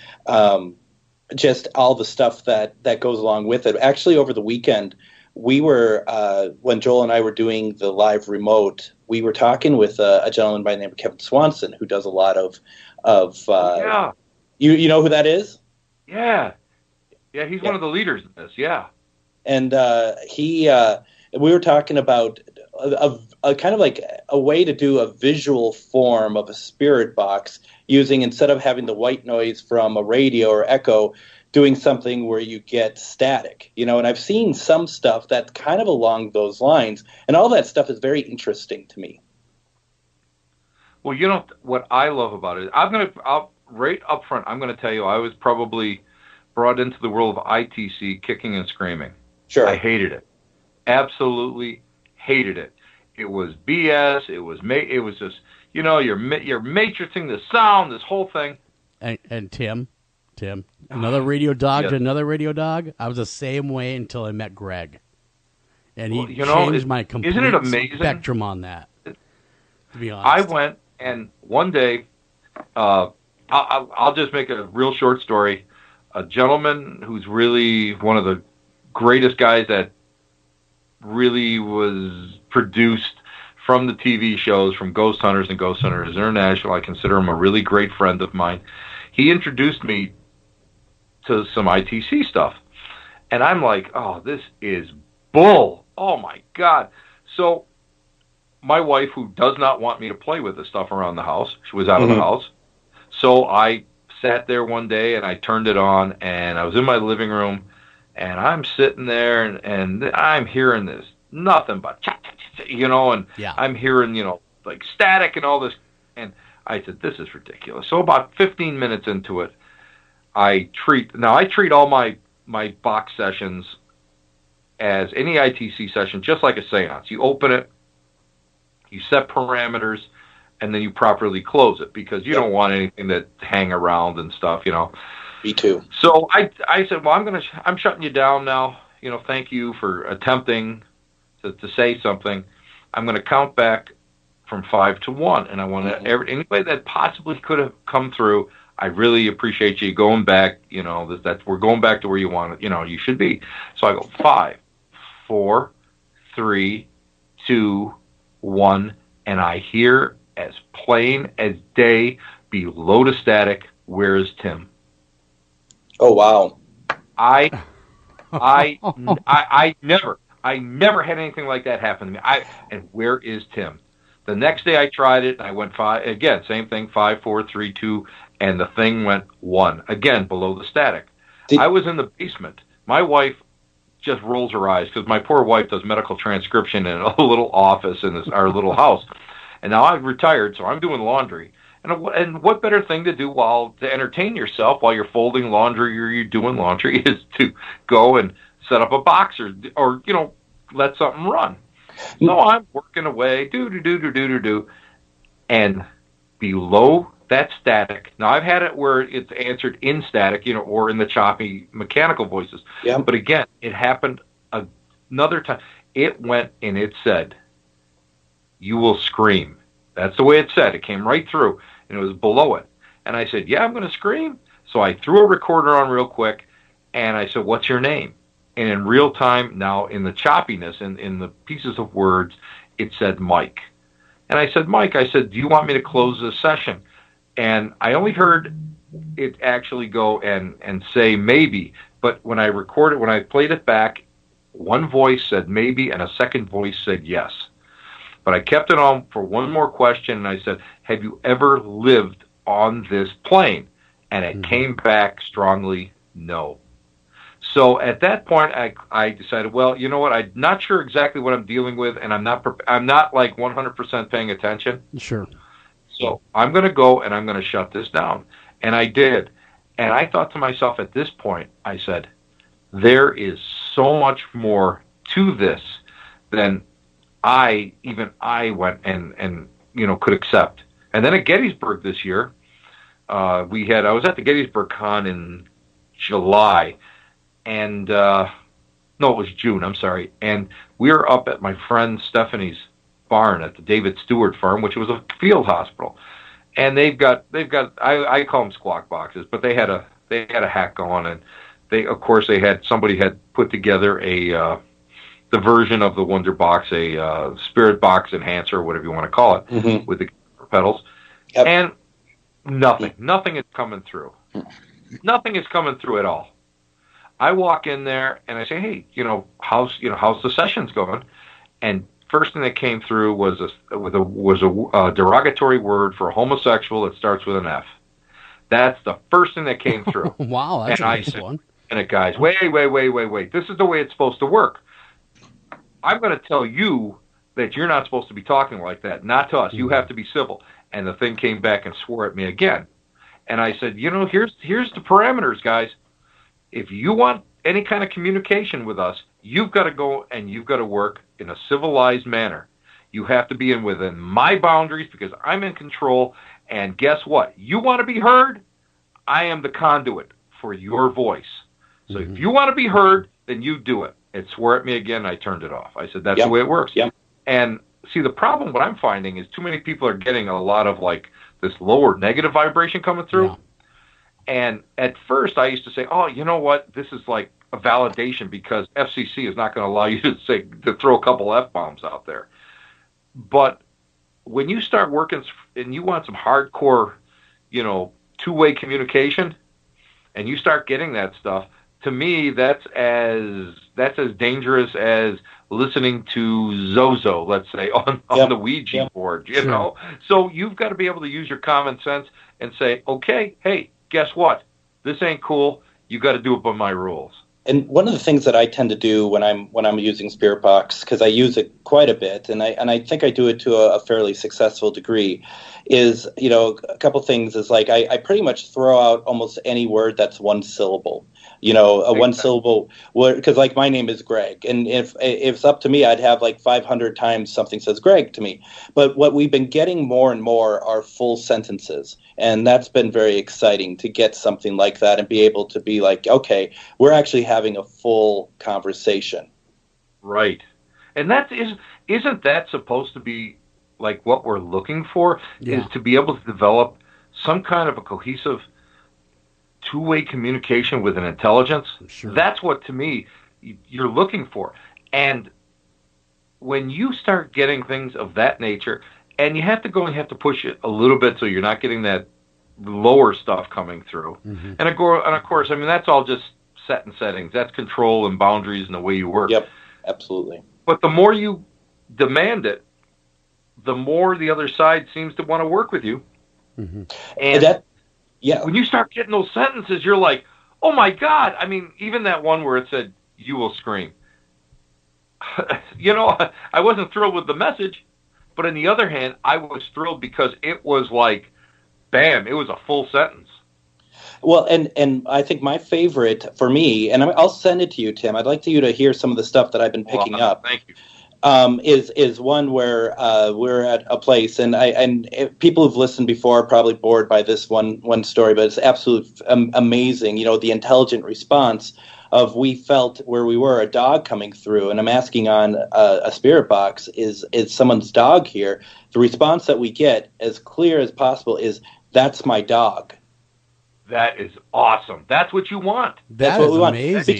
just all the stuff that goes along with it. Actually, over the weekend, we were when Joel and I were doing the live remote, we were talking with a gentleman by the name of Kevin Swanson, who does a lot of you know who that is? Yeah, he's one of the leaders in this. Yeah, and we were talking about a kind of like a way to do a visual form of a spirit box using, instead of having the white noise from a radio or echo, doing something where you get static, and I've seen some stuff that's kind of along those lines, and all that stuff is very interesting to me. Well, what I love about it, I'll right up front, I'm going to tell you, I was probably brought into the world of ITC kicking and screaming. Sure. I hated it. Absolutely hated it. It was BS. It was just, you're matrixing the sound, this whole thing. And Tim, another radio dog to another radio dog. I was the same way until I met Greg, and he changed my complete spectrum on that. To be honest, I went, and one day, I'll just make a real short story. A gentleman who's really one of the greatest guys that really was produced from the TV shows, from Ghost Hunters and Ghost Hunters International. I consider him a really great friend of mine. He introduced me to some ITC stuff. And I'm like, oh, this is bull. Oh, my God. So my wife, who does not want me to play with this stuff around the house, she was out of the house. So I sat there one day and I turned it on, and I was in my living room, and I'm sitting there, and I'm hearing this nothing but and I'm hearing, like static and all this. And I said, this is ridiculous. So about 15 minutes into it, I treat all my box sessions as any ITC session, just like a seance. You open it, you set parameters, and then you properly close it, because you don't want anything that hang around and stuff, Me too. So I said, well, I'm shutting you down now. Thank you for attempting to say something. I'm going to count back from 5 to 1, and I want anybody that possibly could have come through. I really appreciate you going back. That we're going back to where you want it. You should be. So I go 5, 4, 3, 2, 1, and I hear as plain as day, below the static, where is Tim? Oh wow! I never had anything like that happen to me. And where is Tim? The next day I tried it, and I went 5 again. Same thing, 5, 4, 3, 2, and the thing went 1 again, below the static. I was in the basement. My wife just rolls her eyes, because my poor wife does medical transcription in a little office in our little house. And now I've retired, so I'm doing laundry. And what better thing to do to entertain yourself while you're folding laundry or you're doing laundry is to go and set up a box or let something run. So I'm working away, do, and below that static. Now I've had it where it's answered in static, or in the choppy mechanical voices. Yeah. But again, it happened another time. It went and it said, "You will scream." That's the way it said. It came right through, and it was below it. And I said, yeah, I'm going to scream. So I threw a recorder on real quick, and I said, what's your name? And in real time, now in the choppiness, in the pieces of words, it said Mike. And I said, Mike, do you want me to close this session? And I only heard it actually go and say maybe. But when I played it back, one voice said maybe, and a second voice said yes. But I kept it on for one more question, and I said, have you ever lived on this plane? And it came back strongly, no. So at that point, I decided, well, you know what? I'm not sure exactly what I'm dealing with, and I'm not like 100% paying attention. Sure. So I'm going to go and I'm going to shut this down. And I did. And I thought to myself at this point, I said, there is so much more to this than I went and could accept. And then at Gettysburg this year, I was at the Gettysburg Con in July, and no, it was June, I'm sorry. And we were up at my friend Stephanie's barn at the David Stewart Farm, which was a field hospital. And they've got I call them squawk boxes, but they had a hack going, and somebody had put together the version of the Wonder Box, a spirit box enhancer, whatever you want to call it, with the pedals. Yep. And nothing is coming through. Nothing is coming through at all. I walk in there and I say, hey, how's the sessions going? And first thing that came through was a derogatory word for a homosexual that starts with an F. That's the first thing that came through. Wow, that's a nice one. And the guy's, wait. This is the way it's supposed to work. I'm going to tell you that you're not supposed to be talking like that, not to us. You have to be civil. And the thing came back and swore at me again. And I said, here's the parameters, guys. If you want any kind of communication with us, you've got to go and you've got to work in a civilized manner. You have to be within my boundaries because I'm in control. And guess what? You want to be heard? I am the conduit for your voice. So if you want to be heard, then you do it. It swore at me again. I turned it off. I said, that's the way it works. Yep. And see, the problem, what I'm finding is too many people are getting a lot of like this lower negative vibration coming through. Yeah. And at first I used to say, oh, you know what? This is like a validation because FCC is not going to allow you to throw a couple F-bombs out there. But when you start working and you want some hardcore, two-way communication, and you start getting that stuff, to me, that's as dangerous as listening to Zozo, let's say, on the Ouija board, you know? So you've got to be able to use your common sense and say, okay, hey, guess what? This ain't cool. You got to do it by my rules. And one of the things that I tend to do when I'm using Spirit Box, because I use it quite a bit, and I think I do it to a fairly successful degree, is a couple things is like I pretty much throw out almost any word that's one syllable. One syllable word, because like my name is Greg, and if it's up to me, I'd have like 500 times something says Greg to me. But what we've been getting more and more are full sentences, and that's been very exciting to get something like that and be able to be like, okay, we're actually having a full conversation. Right, and isn't that supposed to be like what we're looking for? Is to be able to develop some kind of a cohesive two-way communication with an intelligence. Sure. That's what, to me, you're looking for. And when you start getting things of that nature, and you have to go and you have to push it a little bit so you're not getting that lower stuff coming through. Mm-hmm. And of course, I mean, that's all just set in settings. That's control and boundaries and the way you work. Yep, absolutely. But the more you demand it, the more the other side seems to want to work with you. Mm-hmm. And when you start getting those sentences, you're like, oh, my God. I mean, even that one where it said, you will scream. I wasn't thrilled with the message. But on the other hand, I was thrilled because it was like, bam, it was a full sentence. Well, and I think my favorite for me, and I'll send it to you, Tim. I'd like you to hear some of the stuff that I've been picking up. Thank you. Is one where we're at a place, and people who've listened before are probably bored by this one story, but it's absolutely amazing. The intelligent response of we felt where we were a dog coming through, and I'm asking on a spirit box, is someone's dog here? The response that we get, as clear as possible, is that's my dog. That is awesome. That's what you want. That's what we want. Amazing.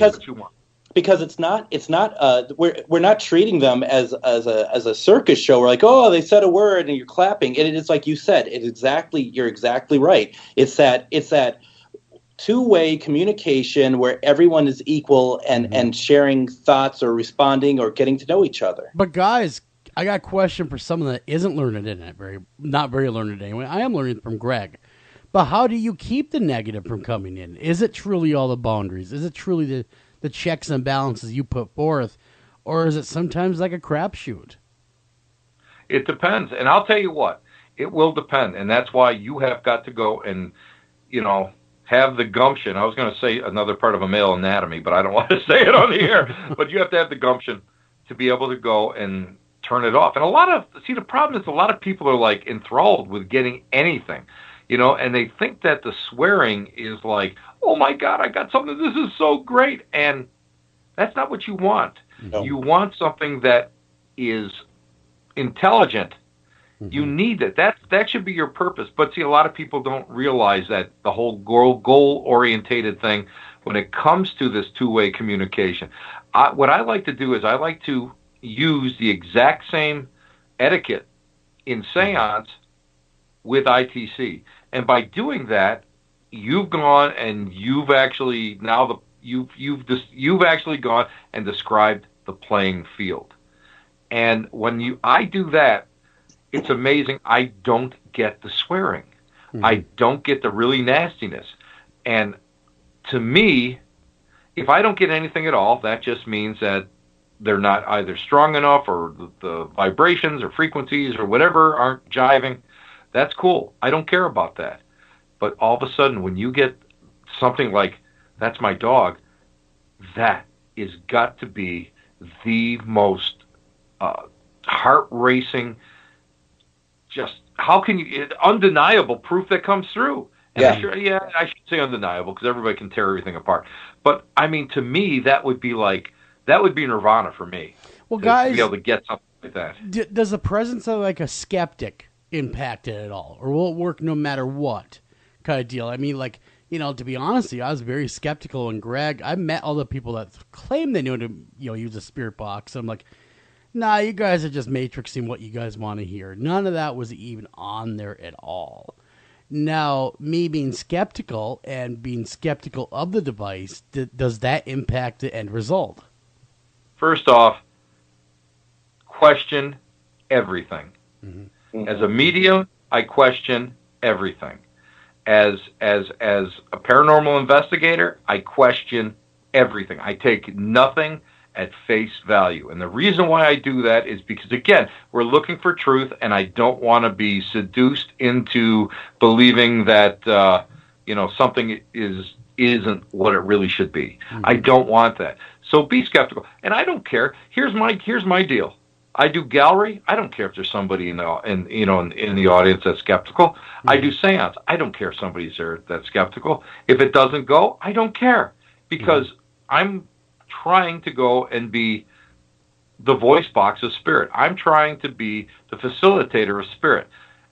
Because it's not we're not treating them as a circus show. We're like, oh, they said a word and you're clapping. And it's like you said, you're exactly right. It's that two-way communication where everyone is equal and sharing thoughts or responding or getting to know each other. But guys, I got a question for someone that isn't learned in it, not very learned anyway. I am learning from Greg. But how do you keep the negative from coming in? Is it truly all the boundaries? Is it truly the checks and balances you put forth? Or is it sometimes like a crapshoot? It depends. And I'll tell you what, it will depend. And that's why you have got to go and, have the gumption. I was going to say another part of a male anatomy, but I don't want to say it on the air. But you have to have the gumption to be able to go and turn it off. And the problem is a lot of people are like enthralled with getting anything, and they think that the swearing is like, oh my God, I got something. This is so great. And that's not what you want. No. You want something that is intelligent. Mm-hmm. You need it. That should be your purpose. But see, a lot of people don't realize that the whole goal-orientated thing, when it comes to this two-way communication, what I like to do is I like to use the exact same etiquette in seance with ITC. And by doing that, you've gone and you've actually you've actually gone and described the playing field. And when I do that, it's amazing. I don't get the swearing. Mm-hmm. I don't get the really nastiness. And to me, if I don't get anything at all, that just means that they're not either strong enough or the vibrations or frequencies or whatever aren't jiving. That's cool. I don't care about that. But all of a sudden, when you get something like, that's my dog, that is got to be the most heart-racing, just, how can you, undeniable proof that comes through. And I should say undeniable, because everybody can tear everything apart. But, I mean, to me, that would be nirvana for me. Well, guys, to be able to get something like that. Does the presence of, like, a skeptic impact it at all? Or will it work no matter what kind of deal? I mean, like, to be honest with you, I was very skeptical. And Greg, I met all the people that claim they knew to, use a spirit box. I'm like, nah, you guys are just matrixing what you guys want to hear. None of that was even on there at all. Now, me being skeptical and being skeptical of the device, does that impact the end result? First off, question everything. Mm-hmm. As a medium, I question everything. As a paranormal investigator, I question everything. I take nothing at face value. And the reason why I do that is because, again, we're looking for truth, and I don't want to be seduced into believing that something isn't what it really should be. Mm-hmm. I don't want that. So be skeptical. And I don't care. Here's my deal. I do gallery. I don't care if there's somebody in the audience that's skeptical. Mm-hmm. I do seance. I don't care if somebody's there that's skeptical. If it doesn't go, I don't care, because I'm trying to go and be the voice box of spirit. I'm trying to be the facilitator of spirit.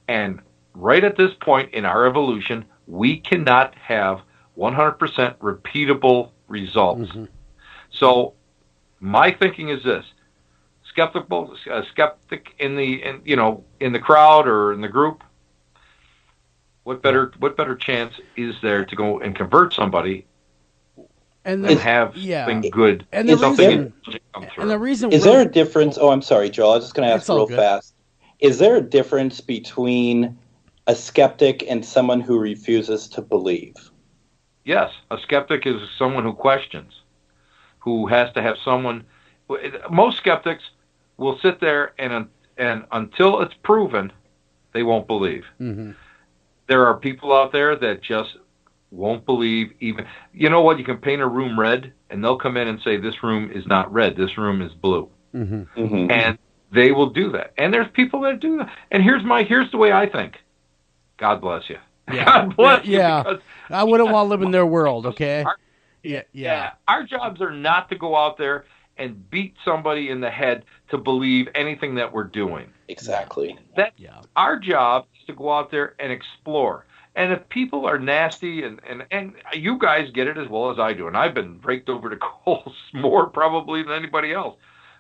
And right at this point in our evolution, we cannot have 100% repeatable results. Mm-hmm. So my thinking is this: skeptic in the crowd or in the group, what better chance is there to go and convert somebody and have something good? And the reason is there a difference? Oh, I'm sorry, Joel. I was just going to ask real fast. Is there a difference between a skeptic and someone who refuses to believe? Yes, a skeptic is someone who questions, who has to have someone. Most skeptics will sit there and until it's proven, they won't believe. Mm-hmm. There are people out there that just won't believe even. You know what? You can paint a room red, and they'll come in and say, this room is not red. This room is blue. Mm-hmm. Mm-hmm. And they will do that. And there's people that do that. And here's the way I think. God bless you. Yeah. God bless you. Yeah. I wouldn't want to live in their world, okay? Yeah. Our jobs are not to go out there and beat somebody in the head to believe anything that we're doing. Exactly. Our job is to go out there and explore. And if people are nasty, and you guys get it as well as I do, and I've been raked over the coals more probably than anybody else,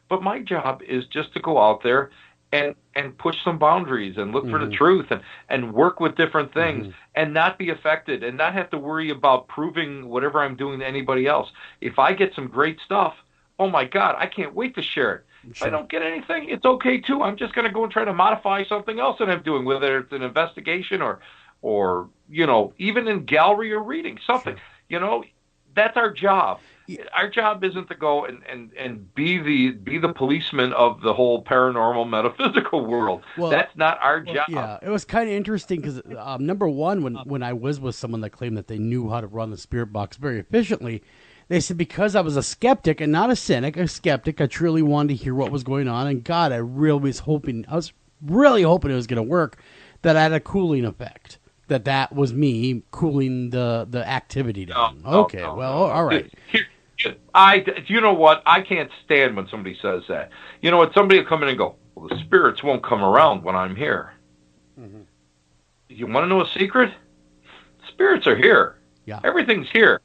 but my job is just to go out there and push some boundaries and look for the truth and work with different things and not be affected and not have to worry about proving whatever I'm doing to anybody else. If I get some great stuff, oh my God, I can't wait to share it. If I don't get anything, it's okay too. I'm just going to go and try to modify something else that I'm doing, whether it's an investigation or even in gallery or reading something. Sure. That's our job. Our job isn't to go and be the policeman of the whole paranormal metaphysical world. Well, that's not our job. Yeah, it was kind of interesting because number one, when I was with someone that claimed that they knew how to run the spirit box very efficiently, they said because I was a skeptic and not a cynic, a skeptic, I truly wanted to hear what was going on. And God, I was really hoping it was going to work, that I had a cooling effect. That was me cooling the activity down. All right. You know what? I can't stand when somebody says that. You know what? Somebody will come in and go, well, the spirits won't come around when I'm here. Mm-hmm. You want to know a secret? Spirits are here. Yeah. Everything's here.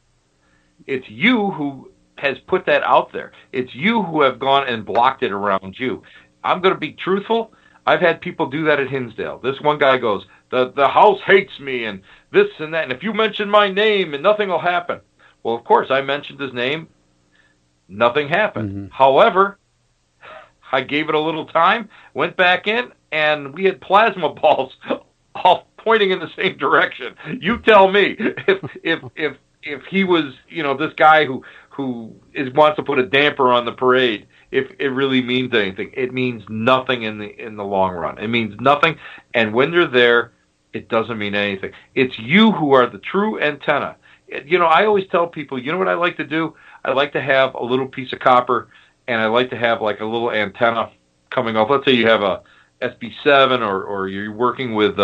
It's you who has put that out there. It's you who have gone and blocked it around you. I'm going to be truthful. I've had people do that at Hinsdale. This one guy goes, the house hates me and this and that, and if you mention my name and nothing will happen. Well, of course, I mentioned his name. Nothing happened. Mm-hmm. However, I gave it a little time, went back in, and we had plasma balls all pointing in the same direction. You tell me if he was, this guy who wants to put a damper on the parade, if it really means anything. It means nothing in the long run. It means nothing, and when they're there, it doesn't mean anything. It's you who are the true antenna. I always tell people, you know what I like to do? I like to have a little piece of copper, and I like to have like a little antenna coming off. Let's say you have a SB7 or you're working with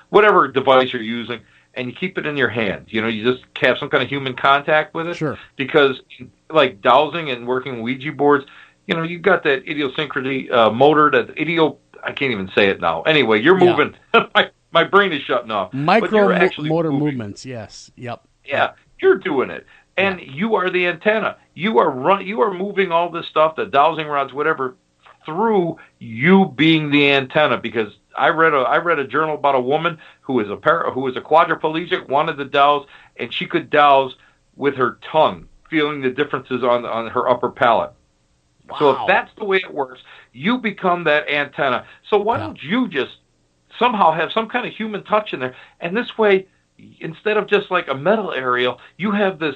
whatever device you're using, and you keep it in your hand. You just have some kind of human contact with it. Sure. Because like dowsing and working Ouija boards, you've got that idiosyncrasy motor, I can't even say it now. Anyway, you're moving. My brain is shutting off. Motor movements, yes. Yep. Yeah, you're doing it. And you are the antenna. You are moving all this stuff, the dowsing rods, whatever, through you being the antenna. Because I read a journal about a woman who was a quadriplegic, wanted to dowse, and she could dowse with her tongue, feeling the differences on her upper palate. Wow. So if that's the way it works, you become that antenna. So why don't you just somehow have some kind of human touch in there, and this way, instead of just like a metal aerial, you have this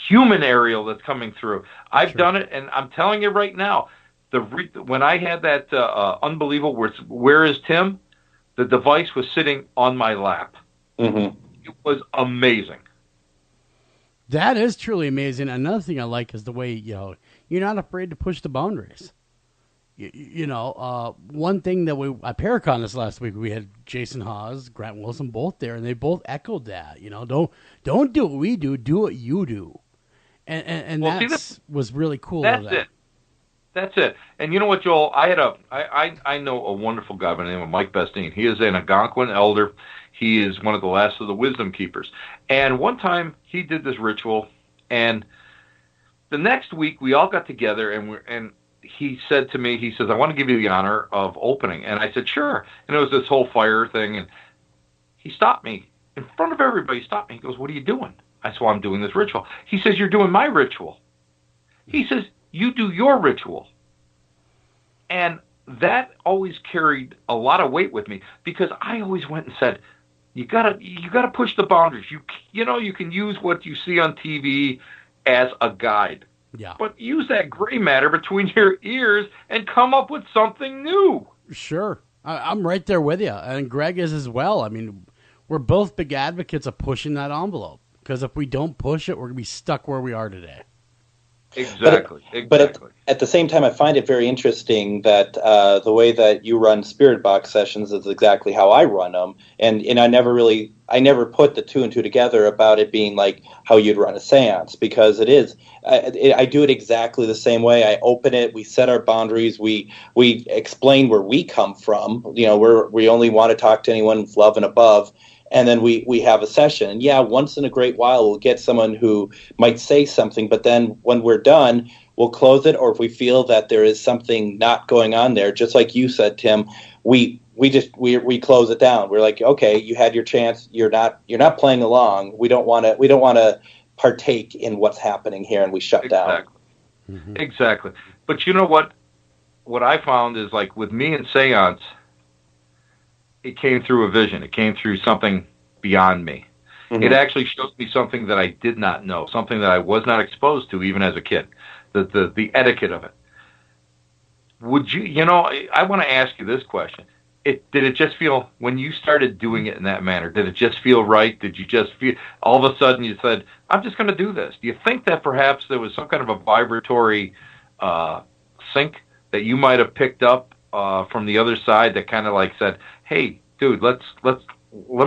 human aerial that's coming through. I've done it, and I'm telling you right now, when I had that unbelievable "Where is Tim?" the device was sitting on my lap. Mm-hmm. It was amazing. That is truly amazing. Another thing I like is the way you're not afraid to push the boundaries. One thing that at Paracon this last week, we had Jason Hawes, Grant Wilson, both there, and they both echoed that. Don't do what we do what you do, and that was really cool. That's it. And you know what, Joel? I know a wonderful guy by the name of Mike Bestine. He is an Algonquin elder. He is one of the last of the wisdom keepers. And one time he did this ritual, and the next week we all got together and he said to me, he says, I want to give you the honor of opening. And I said, sure. And it was this whole fire thing. And he stopped me. In front of everybody, he stopped me. He goes, what are you doing? I said, well, I'm doing this ritual. He says, you're doing my ritual. He says, you do your ritual. And that always carried a lot of weight with me because I always went and said, you gotta push the boundaries. You can use what you see on TV as a guide. Yeah. But use that gray matter between your ears and come up with something new. Sure. I'm right there with you. And Greg is as well. I mean, we're both big advocates of pushing that envelope. Because if we don't push it, we're going to be stuck where we are today. Exactly. But at the same time, I find it very interesting that the way that you run Spirit Box sessions is exactly how I run them, and I never put the two and two together about it being like how you'd run a seance, because it is. I do it exactly the same way. I open it, we set our boundaries, we explain where we come from. We only want to talk to anyone with love and above. And then we have a session. And yeah, once in a great while, we'll get someone who might say something, but then when we're done, we'll close it. Or if we feel that there is something not going on there, just like you said, Tim, we close it down. We're like, okay, you had your chance. You're not playing along. We don't want to partake in what's happening here, and we shut down. Mm-hmm. Exactly. But you know what? what I found is, like, with me and seance, it came through a vision. It came through something beyond me. Mm-hmm. It actually showed me something that I did not know, something that I was not exposed to even as a kid, the etiquette of it. Would you, I want to ask you this question. Did it just feel, when you started doing it in that manner, did it just feel right? Did you just feel, all of a sudden you said, I'm just going to do this? Do you think that perhaps there was some kind of a vibratory sync that you might have picked up from the other side that kind of like said, hey, dude, let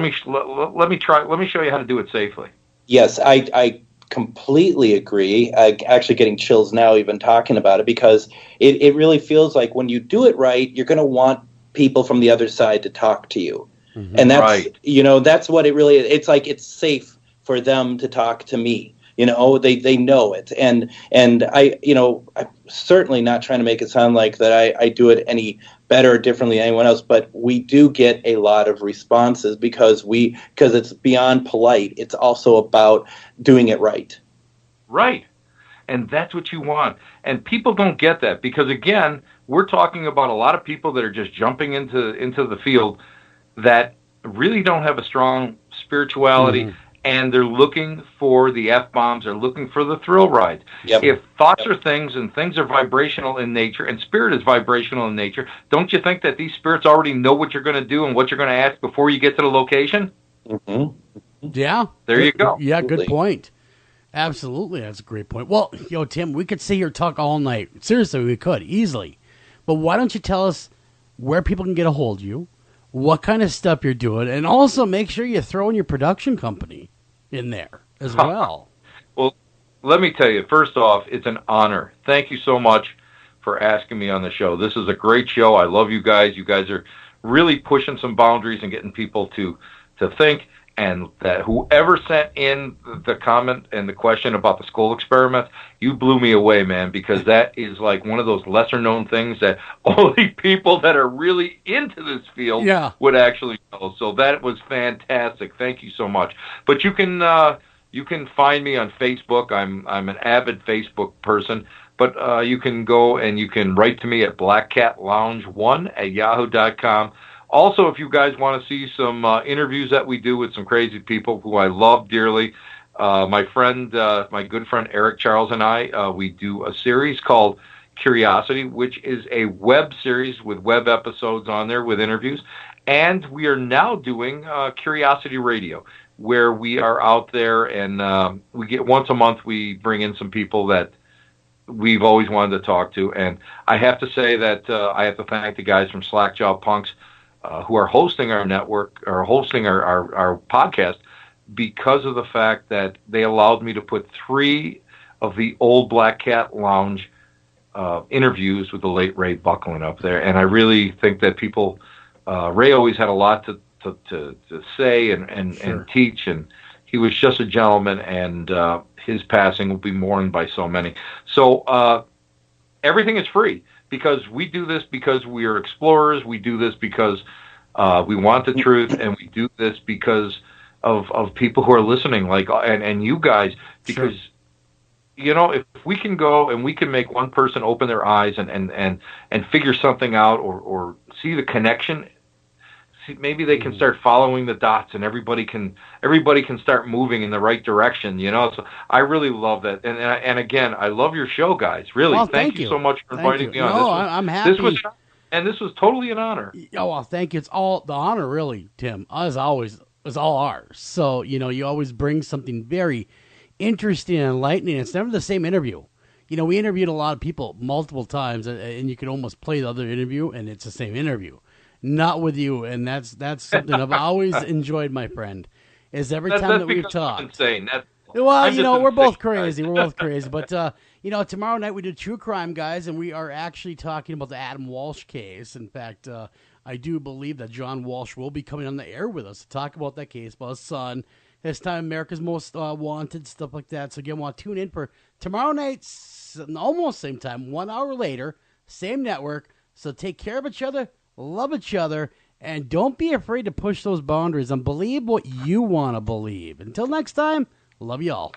me show you how to do it safely? Yes, I completely agree. Actually getting chills now even talking about it, because it really feels like when you do it right, you're going to want people from the other side to talk to you. Mm-hmm. And that's, right. That's what it really is. It's like it's safe for them to talk to me. They know it. And I'm certainly not trying to make it sound like that I do it any better or differently than anyone else, but we do get a lot of responses because it's beyond polite. It's also about doing it right. Right. And that's what you want. And people don't get that because, again, we're talking about a lot of people that are just jumping into the field that really don't have a strong spirituality. Mm-hmm. And they're looking for the F-bombs, they're looking for the thrill rides. Yep. If thoughts are things and things are vibrational in nature and spirit is vibrational in nature, don't you think that these spirits already know what you're going to do and what you're going to ask before you get to the location? Mm-hmm. Yeah. There you go. Yeah, good point. Absolutely, that's a great point. Well, Tim, we could sit here and talk all night. Seriously, we could, easily. But why don't you tell us where people can get a hold of you, what kind of stuff you're doing, and also make sure you throw in your production company in there as well. Well, let me tell you, first off, it's an honor. Thank you so much for asking me on the show. This is a great show. I love you guys. You guys are really pushing some boundaries and getting people to think. And that whoever sent in the comment and the question about the skull experiment, you blew me away, man, because that is like one of those lesser-known things that only people that are really into this field would actually know. So that was fantastic. Thank you so much. But you can find me on Facebook. I'm an avid Facebook person. But you can go and you can write to me at blackcatlounge1@yahoo.com. Also, if you guys want to see some interviews that we do with some crazy people who I love dearly, my good friend Eric Charles and I, we do a series called Curiosity, which is a web series with web episodes on there with interviews. And we are now doing Curiosity Radio, where we are out there and we get once a month we bring in some people that we've always wanted to talk to. And I have to say that I have to thank the guys from Slackjaw Punks who are hosting our network, or hosting our podcast, because of the fact that they allowed me to put 3 of the old Black Cat Lounge interviews with the late Ray Buckland up there. And I really think that people, Ray always had a lot to say and teach, and he was just a gentleman, and his passing will be mourned by so many. So everything is free. Because we do this because we are explorers. We do this because we want the truth, and we do this because of people who are listening, and you guys. Because if we can go and we can make one person open their eyes and figure something out, or see the connection, maybe they can start following the dots, and everybody can start moving in the right direction. So I really love that, and again, I love your show, guys. Really, well, thank you so much for inviting me on. No, I'm happy. This was totally an honor. Oh, well, thank you. It's all the honor, really, Tim. As always, is all ours. So you always bring something very interesting and enlightening. It's never the same interview. We interviewed a lot of people multiple times, and you can almost play the other interview, and it's the same interview. Not with you, and that's something I've always enjoyed, my friend. Is every time that we've talked. Insane. We're both crazy. We're both crazy. But tomorrow night we do True Crime, guys, and we are actually talking about the Adam Walsh case. In fact, I do believe that John Walsh will be coming on the air with us to talk about that case, about his son, his time America's Most Wanted, stuff like that. So again, want to tune in for tomorrow night, almost same time, 1 hour later, same network. So take care of each other. Love each other, and don't be afraid to push those boundaries and believe what you want to believe. Until next time, love y'all.